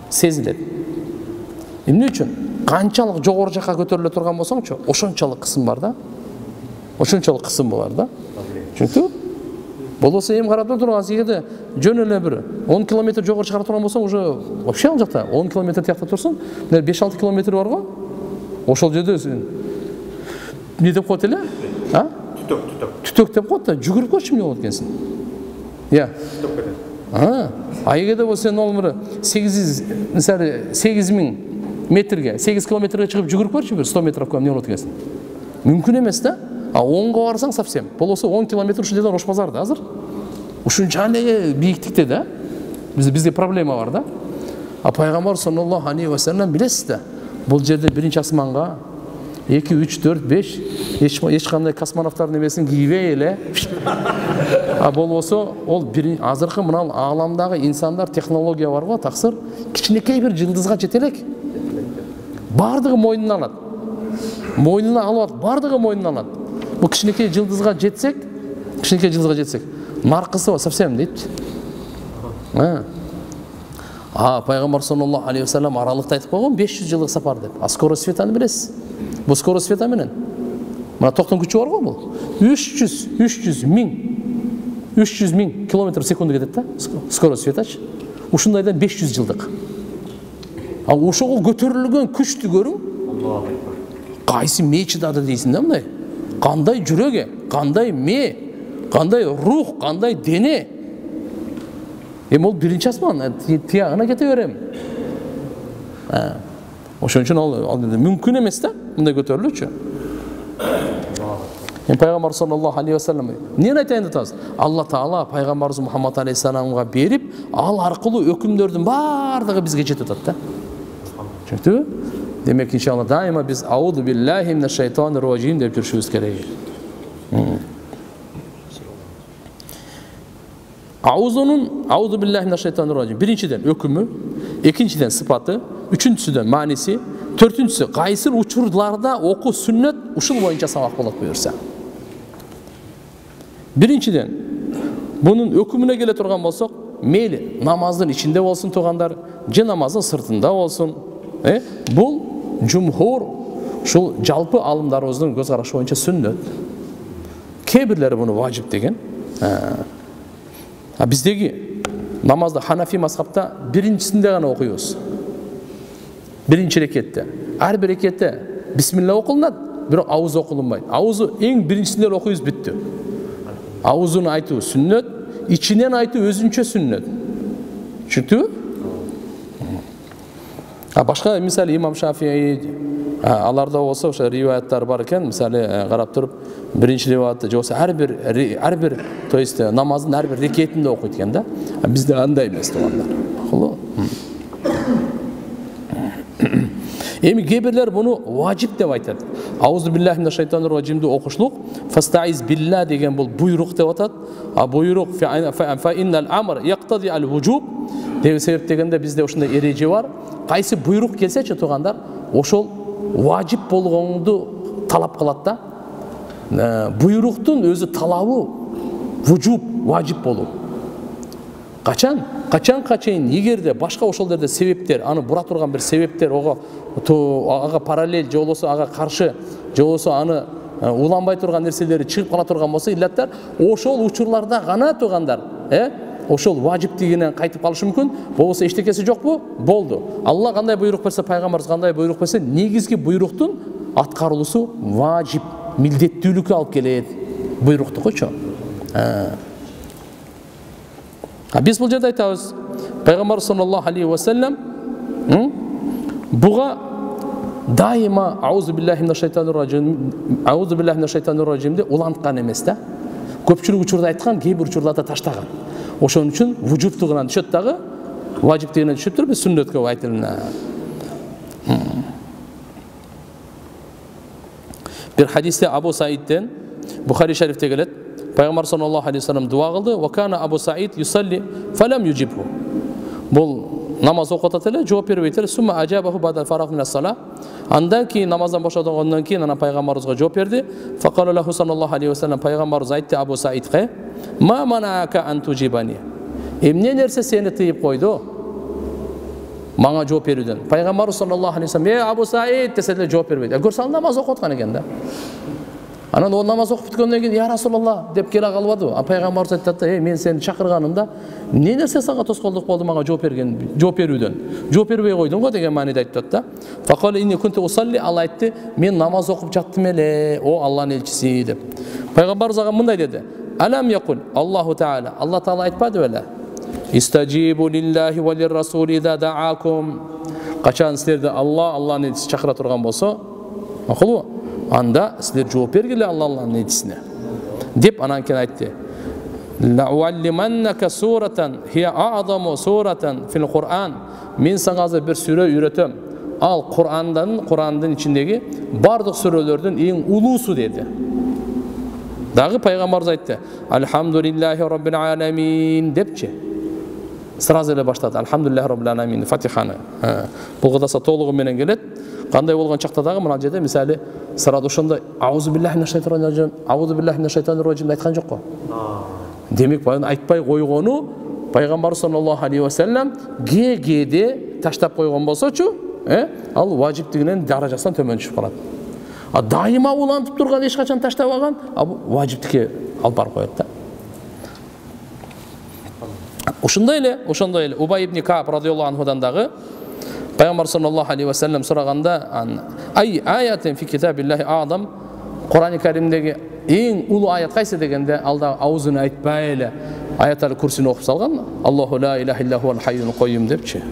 Сезилет. Эмне үчүн? Канчалык жогору жакка көтөрүлө турган болсоңчу, ошончолук кысым бар да. Ошончолук кысым болар да. Чүнкү болосо эми карап турган эгерде жөн эле бир 10 километр жогору чыгара турган болсоң, уже вообще ал жакта 10 километр тиякта турсун, 5-6 километр бар го. Ошол жерде сен не деп коет эле? Түтөк деп коет да, жүгүрүп көрчү эмне болот экенсиң. Я. Эгерде болсо сен ол бир 8000 метрге, 8 километрге чыгып жүгүрүп көрчү бир 100 метр эмне болот экенсиң. Мүмкүн эмес да. Оңго барсаң совсем. Болосо 10 километр ушул жерден Ош базар да азыр. Ушунча эле бийиктикте да. Бизде проблема бар да. Пайгамбар саллаллаху алейхи ва саллам билесиз да. Бул жерде биринчи асманга 2, 3, 4, 5 эч кандай космонавттардын эмесин кийбей эле. Болбосо ол азыркы мына ааламдагы инсандар технология бар го, таксыр кичинекей бир жылдызга жете элек. Бардыгы мойнуна алат. Мойнуна алып, бардыгы мойнуна алат. Бу кичинекей жылдызга жетсек, наркысы совсем дейт. Пайгамбар саллаллаху алейхи ва саллам аралыкта айтып койгон 500 жылдык сапар деп. Скорость светаны билесиз. Бу скорость света менен мына токтун күчү бар го бул. 300 миң километр секунда кетет да. Скорость светачы. Ушундайдан 500 жылдык. Ал ошого көтөрүлгөн күчтү көрүң. Кайсы мээ чыдады дейсиң да мындай. Кандай жүрөге, кандай мээ, кандай рух, кандай дене. Эми ол биринчи асман, тиягына кете берем. Ошон үчүн ал мүмкүн эмес да, мындай көтөрүлүүчү. Пайгамбар саллаллаху алейхи ва саллам эмне айтайын деп атабыз? Алла Таала пайгамбарыбыз Мухаммад алейхиссаламга берип, ал аркылуу өкүмдөрдүн бардыгы бизге жетип атат да. Түшүндүңбү? Демек иншалла дайыма биз аузу биллахи минаш шайтанир раджим деп жүрүшүбүз керек. Ауzu биллахи минашшайтанирражим. Биринчиден өкүмү, экинчиден сыпаты, үчүнчүсүдөн мааниси, төртүнчүсү кайсыл учурларда окуу сүннөт ушул боюнча сабак болот буюрса. Биринчиден бунун өкүмүнө келе турган болсок, мейли намаздын ичинде болсун туугандар, же намаздын сыртында болсун. Бул жумхур, ушул жалпы алымдарыбыздын көз карашы боюнча сүннөт. Кээ бирлери буну важип деген. Биздеги намазда Ханафи мазхабта биринчисинде гана окуйбуз. Биринчи рекетте. Ар бир рекетте бисмилла окулунат, бирок ауыз окулунбайт. Аузу эң биринчисинде окуйбуз, бүттү. Аузуну айтуу сүннөт, ичинен айтуу өзүнчө сүннөт. Түшүндүңбү? Башка мисалы имам Шафии аларда болсо ошо риваяттар бар экен. Мисалы карап туруп, биринчи риваятта же болсо ар бир, то есть намаздын ар бир рекетинде окуйт экен да. Бизде андай эмес туугандар. Эми кээ буну важип деп айтат. Аузу биллахи минашшайтанирражимди окушлук, фастаиз билла деген бул буйрук деп атат. Буйрук фа иннал амр яктади ал вужуб деген себеп дегенде бизде ушундай эреже бар. Кайсы буйрук келсечи туугандар, ошол важип болгонду талап кылат да. Буйруктун өзү талабы вужуб, важип болуу. Качанга чейин эгерде башка ошол жерде себептер, аны бура турган бир себептер ага параллель же болбосо ага каршы, же болбосо аны уланбай турган нерселери чыгып кала турган болсо, иллаттар ошол учурларда гана туугандар, ошол важиптигинен кайтып калышы мүмкүн. Болбосо эчтекеси жокпу? Болду. Алла кандай буйрук берсе, пайгамбарыбыз кандай буйрук берсе, негизги буйруктун аткарылуусу важип, милдеттүүлүккө алып келет. Буйруктукучу. Биз бул жерде айтабыз, пайгамбар саллаллаху алейхи ва саллям буга дайыма аузу биллахи минашшайтанирражимди уланткан эмес да. Көпчүлүк учурда айткан, кээ бир учурларда таштаган. Ошон үчүн вужубтугунан түшөт дагы, важиптигинен түшүп туруп, биз сүннөткө айтылына. Бир хадисте Абу Саидден, Бухари шарифте келет, пайгамбар саллаллаху алейхи ва саллям дуа кылды, ва кана Абу Саид юсалли фалам южибху. Бул намаз окутат эле, жооп бербейт эле. Сумма ажабаху ба'да фараг мин ас-сала. Андан кийин намаздан бошодондон кийин ана пайгамбарыбызга жооп берди. Факала лаху саллаллаху алейхи ва саллям, пайгамбарыбыз айтты Абу Саидке: "Ма манака ан тужибани?" Эмне нерсе сени тыйып койду? Мага жооп берүүдөн. Пайгамбарыбыз саллаллаху алейхи ва саллям: Абу Саид" десе деле жооп бербейт. Көрсөң намаз окуткан экен да. Анан ол намаз окуп бүткөндөн кийин: "Я Расулалла" деп келе калбады. Пайгамбарыбыз айтты: "Мен сени чакырганымда эмне нерсе сага тоскоолдук болду мага жооп берүүдөн? Жооп бербей койдуң го" деген мааниде айтты да. Факала инни кунту усалли, ал айтты: "Мен намаз окуп жаттым эле, о Алланын элчиси" деп. Пайгамбарыбыз ага мындай деди: "Алам якул Аллаху таала, Алла таала айтпады беле? Истажибу лиллахи ва лир-расули ида даакум." Качан силерди Алланын элчиси чакыра турган болсо, макулбу? Анда силер жооп бергиле Алланын элчисине. Деп анан кийин айтты: "Ла уаллиманнака суратан хия а'заму суратан фил Кур'ан." Мен сага азыр бир сүрө үйрөтөм. Ал Кур'андын ичиндеги бардык сүрөлөрдүн эң улуусу деди. Дагы пайгамбарыбыз айтты: "Алхамдулиллахи раббил аламин" депчи. Сразу эле баштады: "Алхамдулиллахи раббил аламин" Фатиханы. Бул кадаса толугу менен келет. Кандай болгон чакта дагы мына жерде мисалы сырат ошондой аузу биллахи минашшайтанирражим айткан жок го. Демек баягы айтпай койгону пайгамбар саллаллаху алейхи ва саллям кээде таштап койгон болсочу, ал важиптигинен даражасынан төмөн түшүп калат. Дайыма улантып турган, эч качан таштабаган, бул важиптикке алып барып коет да. Ошондой эле Убай ибн Кааб радиаллаху анхудан дагы пайгамбар саллаллаху алейхи ва саллям сураганда: "Ай аятин фи китабиллахи а'зам?" Кур'ани Каримдеги эң улуу аят кайсы дегенде, алда аузуну айтпай эле аят-ал Курсини окуп салган. Аллаху ла илаха илля хуал хайюл койюм депчи.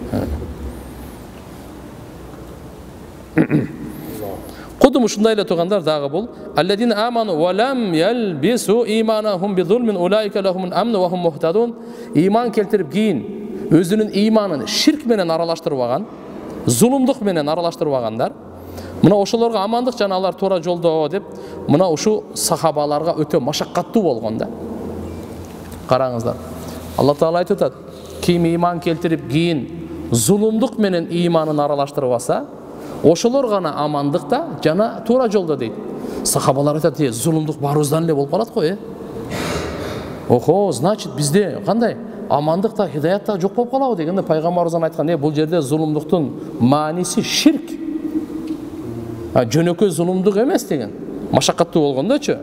Кудум ушундай эле туугандар дагы бул: "Алладина аману ва лам ялбису иманахум bizulmin ulaika lahumul amn wa hum muhtadun." Иман келтирип кийин өзүнүн иманын ширк менен аралаштырбаган, зулумдук менен аралаштырбагандар, мына ошолорго амандык жана алар туура жолдо деп, мына ушу сахабаларга өтө машаккаттуу болгон да. Караңыздар. Алла Таала айтып атат: ким иман келтирип кийин зулумдук менен иманын аралаштырып алса, ошолор гана амандыкта жана туура жолдо дейт. Сахабалар айтат: зулумдук баарыбыздан эле болуп калат го, Охо, значит бизде кандай амандык та, хидаят та жок болуп калабы дегенде пайгамбарыбыздан айткан: бул жерде зулумдуктун мааниси ширк. Жөнөкөй зулумдук эмес деген. Машаккаттуу болгондочу.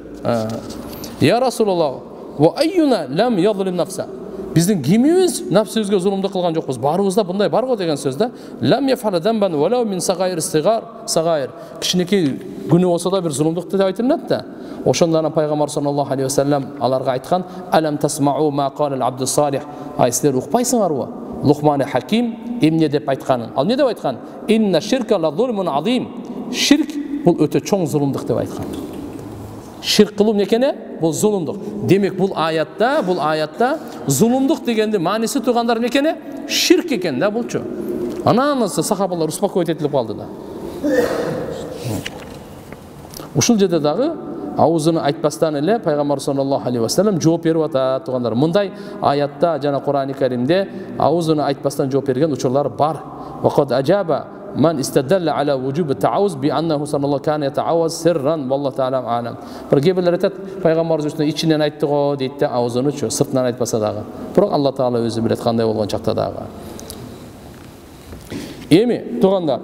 Я Расулаллах, ва айюна лам yazlim nafsa. Биздин кимибиз нафсибизге зулумдук кылган жокпуз? Баарыбызда мындай бар го деген сөз да. Лам яфала дамбан валау мин сагаир истигар, сагаир. Кичинекей күнөө болсо да бир зулумдук деп айтылат да. Ошондон пайгамбар саллаллаху алейхи вассалам аларга айткан: "Алам тасмау ма qala al-abd salih." Силер укпайсыңарбы? Лухман Хаким эмне деп айтканын. Ал эмне деп айткан? "Инна ширка ла зулмун азим." Ширк бул өтө чоң зулумдук деп айткан. Ширк кылуу эмне? Бул зулумдук. Демек бул аятта зулумдук дегенде мааниси тургандар эмне? Ширк экен да булчу. Ананысы сахабалар успокоить этилип калды да. Ушул жерде дагы аузуну айтпастан эле пайгамбар саллаллаху алейхи вассалам жооп берип атат тугандар. Мындай аятта жана Кур'ан-ы Каримде аузуну айтпастан жооп берген учурлар бар. Вакад ажаба man istadalla ala wujub at-ta'awuz bi annahu sallallahu kana yata'awaz sirran wallahu ta'ala a'lam. Bir gebelер айтат, пайгамбарыбыз үстүнө ичинен айтты го дейт да, аузунучу сыртынан айтпаса дагы. Бирок Алла Таала өзү билет кандай болгон чакта дагы. Эми тугандар,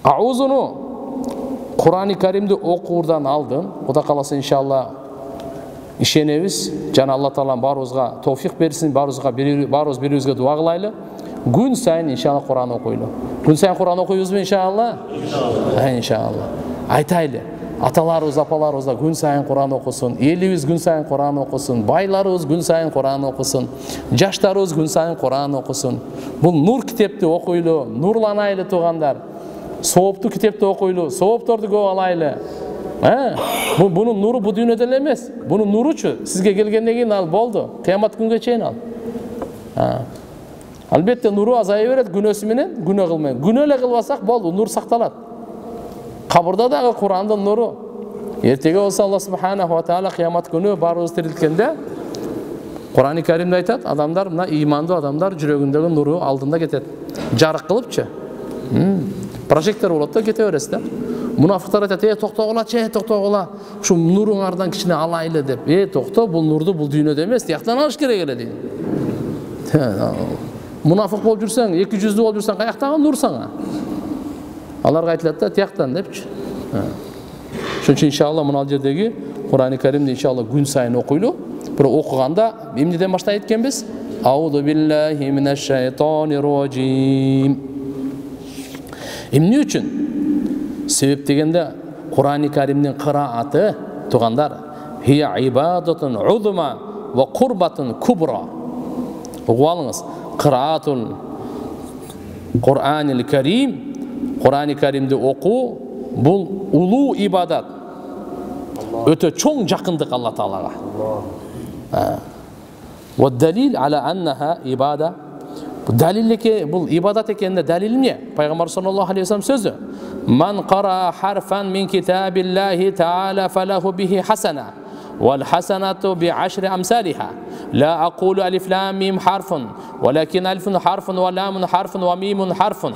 аузуну Кур'ан-ы Каримди окуурдан алдын, Кудай кааласа иншалла ишенебиз, жана Алла Таала баарыбызга товфик берсин, баарыбыз бирибизге дуа кылайлы. Gün сайын иншалла Кур'ан окуйлу. Gün сайын Кур'ан окуйбузбу иншалла? Иншалла. Айтайлы. Аталарыбыз, апаларыбыз да gün сайын Кур'ан окусун, элибиз gün сайын Кур'ан окусун, байларыбыз gün сайын Кур'ан окусун, жаштарыбыз gün сайын Кур'ан окусун. Бул нур китепти окуйлу, нурланайлы тугандар. Сооптуу китепти окуйлу, соопторду көп алайлы. Bunun nuru bu dünyada emez. Bunun nuruçu sizge gelgenden keyin al boldu. Kıyamet günge çeyin al. Albatta nuru azaya berет günösü menen günö kılmayın. Günöle kılbasak boldu, nur saktalat. Kaburda da Kur'an'dan nuru. Ertege olsa Allah subhanahu wa ta'ala kıyamet günü barыбыз tiriltkende Kur'an-ı Kerim'de aytat, adamlar mına imandı adamlar жүрөгүндөгү nuru aldında ketet. Жарык кылыпчы. Projektör болот да кете бересиз да. Munafıklar aytat, toktogula, şu nurunlardan kişine alaylı deyip, tokto, bul nurdu, bul düğüne demez, diyaktan alış gerek ele deyin. Munafık bol жүрсең, 200'lü bol жүрсең, kayaktan nur sana. Alarga aytilat da, diyaktan deyip. Şunun için inşallah mınal jerdegi Kur'an-ı Kerim'de inşallah gün sayın okuylu. Bir okuganda, emneden başta etken biz? Auzu billahi mineşşeytanirracim. Emni üçün? Sebep degende Kur'an-ı Kerim'nin kıraatı tuğandar hiye ibadatun uzma ve kurbatun kubra. Oğualınız kıraatul Kur'an-ı Kerim, Kur'an-ı Kerim'de oku bul ulu ibadat. Öte çoğun jakındık Allah Teala'ga. Ve delil ala annaha ibada. Bu dalil bu ibadat ekende dalil ne? Peygamber sallallahu aleyhi ve sellem sözü. Man qara harfan min kitabillahi ta'ala falahu bihi hasana wal hasanatu bi 10 amsalha. La aqulu alif lam mim harfun walakin alifun harfun ve lamun harfun ve mimun harfun.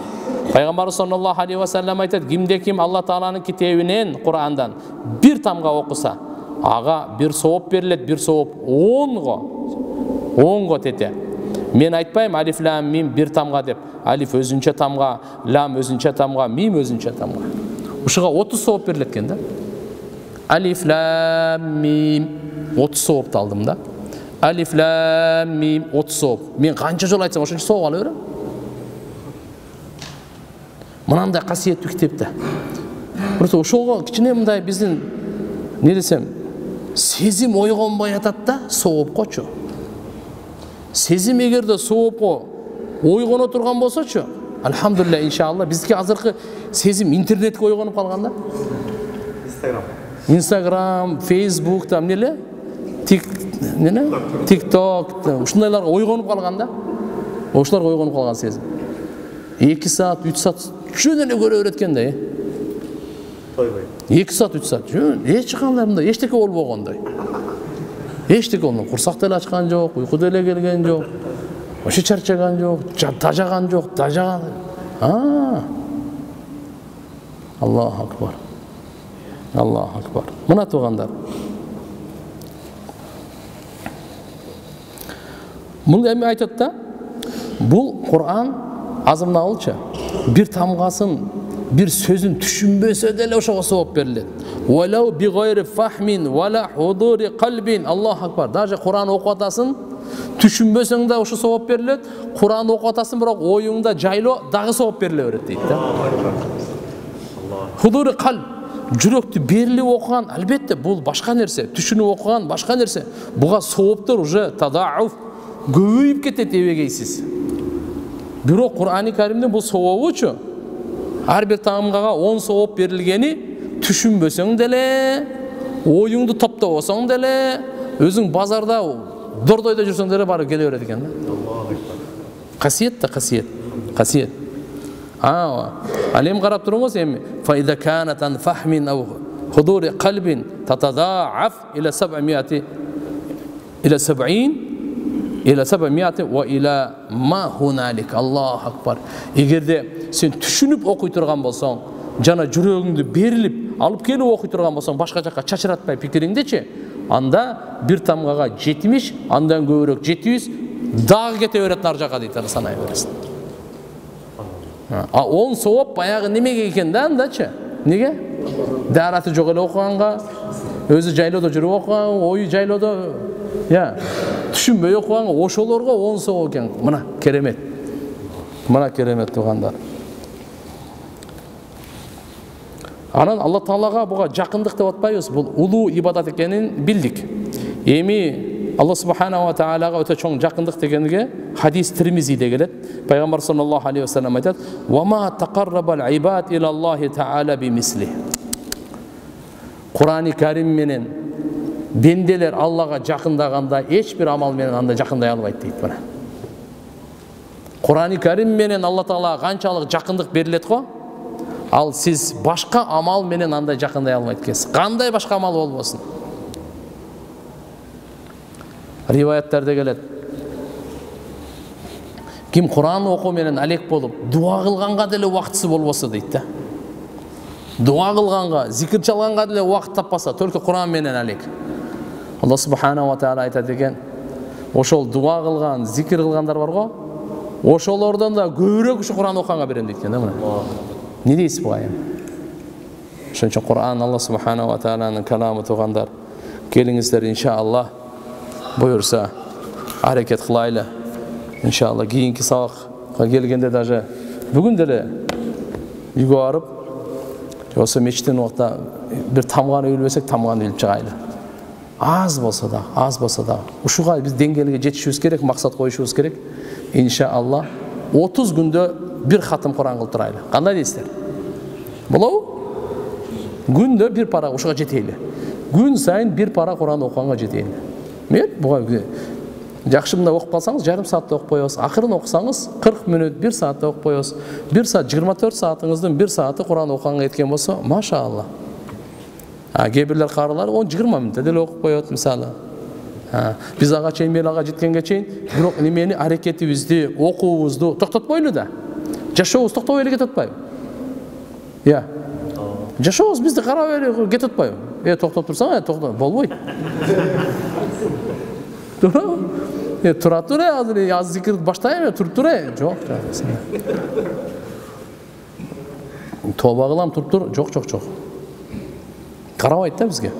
Peygamber sallallahu aleyhi ve sellem aytadi, kimde kim Allah Taala'nın kitabından, Kur'an'dan bir tamga okusa, ağa bir sowap berilet, bir sowap 10 go tete. Men aytpayım alif lam mim bir tamga dep. Alif özünçe tamga, lam özünçe tamga, mim özünçe tamga. Uşuğa 30 sowap beriletken da. Alif lam mim 30 sowap aldım da. Alif lam mim 30 sowap. Men kança jol aytsam oşuncha sowap alıverem. Mınандай kasiyetli kitepte. Burası ошого кичине мындай биздин не десем, сезим ойгонбой атат да сowapкочу. Сезим эгерде сowapко ойгоно турган болсочу, алхамдулилlah иншалла биздики азыркы сезим интернетке ойгонуп калган да. Instagram, Facebook там неле? TikTok, ушундайларга ойгонуп калган да. Ошолорго ойгонуп калган сезим. 2 saat, 3 saat жөн эле көрө береткен да. Тойбой. 2 saat, 3 saat жөн эч кандай мындай эчтеке болбогондой. Эчтеке онун курсак деле ачкан жок, уйку деле келген жок. Ошо чарчаган жок, тажаган жок, тажаган. Аллаху акбар. Аллаху акбар. Мына туугандар. Бул эми айтат да, бул Кур'ан азымнагылча бир тамгасын, бир сөзүн түшүнбөсө деле ошого сооп берилет. Валау би гайри фахмин вала худури калбин. Аллаху акбар. Даже Кур'ан окуп атасың, түшүнбөсөң да ошо сооп берилет. Кур'ан окуп атасың, бирок оюңда жайлоо дагы сооп бериле берет дейт да. Худури калб, жүрөктү берилип окуган, албетте бул башка нерсе, түшүнүп окуган башка нерсе. Буга сооптор уже тадауф көбөйүп кетет эбегейсиз. Бирок Кур'ани Каримде бул сообучу ар бир тамгага 10 сооп берилгени, түшүнбөсөң деле, оюңду топтобосоң деле, өзүң базарда дордойдо жүрсөң деле барып келе берет экен да. Касиет да, касиет. Касиет. Ал эми карап туруңуз эми фаида канат ан фахмин ау худури калбин татадааф иля 700 иля 700 ва иля ма хуналик. Аллаху акбар. Эгерде сен түшүнүп окуй турган болсоң, жана жүрөгүңдү берилип алып келип окуй турган болсоң, башка жакка чачыратпай пикириңдечи, анда бир тамгага 70, андан көбүрөөк 700 дагы кете берет нар жака дейт, санай бересиң. 10 сооп баягы немеге экен да андачы? Неге? Дараты жок эле окуганга, өзү жайлоодо жүрүп окуганга, ою жайлоодо, түшүнбөй окуганга, ошолорго 10 сооп экен. Мына керемет. Мына керемет туугандар. Анан Алла Таалага буга жакындык деп атпайбыз, бул улуу ибадат экенин билдик. Эми Алла Субханаху ва Таалага өтө чоң жакындык дегенге хадис Тирмизиде келет. Пайгамбар саллаллаху алейхи ва саллям айтат: "Ва ма тaqarrabal ibad ila Аллахи Таала бимисли." Кур'ани Карим менен бенделер Аллага жакындаганда эч бир амал менен анда жакындай албайт дейт мына. Кур'ани Карим менен Алла Таалага канчалык жакындык берилет го? Ал сиз башка амал менен андай жакындай албайт экенсиз. Кандай башка амал болбосун. Риваяттарда келет. Ким Кур'ан окуу менен алек болуп, дуа кылганга деле убактысы болбосо дейт да. Дуа кылганга, зикир чалганга деле убакыт таппаса, только Кур'ан менен алек. Алла Субханаху ва Таала айтат экен, ошол дуа кылган, зикир кылгандар бар го, ошолордон да көбүрөөк ушу Кур'ан окуганга берем дейт экен да мына. Не дейсиз буга эми? Ошон үчүн Кур'ан Алла Субханаху ва Тааланын каламы туугандар. Келиңиздер иншаллах буюрса аракет кылайлы. Иншаллах кийинки сабакка келгенде даже бүгүн деле үйгө барып, осы мечиттин убакта бир тамганы үйлбесек, тамганы үйлүп чыгайлы. Аз болсо да. Ушуга биз деңгээлге жетишибиз керек, максат коюшубуз керек. Иншаллах 30 күндө bir хатым Кур'ан кылып турайлы. Кандай дейсиздер? Болобу? Күндө bir пара ушуга жетейли. Күн сайын bir пара Кур'ан окуганга жетейли. Мен буга жакшы мында окуп калсаңыз, жарым саатта окуп коебуз. Акырын окусаңыз 40 мүнөт, 1 саатта окуп коебуз. 1 саат 24 саатыңыздын 1 сааты Кур'ан окуганга кеткен болсо, машалла. Кээ бирлер карылар 10-20 мүнөттө деле окуп коет мисалы. Биз ага чейин, мен ага жеткенге чейин, бирок немени аракетибизди, окуубузду токтотпойлу да. Жашообуз токтобой эле кетип атпайбы? Жашообуз бизди карап эле кетип атпайбы? Токтоп турсаң, токто болбойт. Тура тур, азыр аз зикир баштайм, туруп тур. Жок. Тоба кылам, туруп тур. Жок. Карабайт да бизге.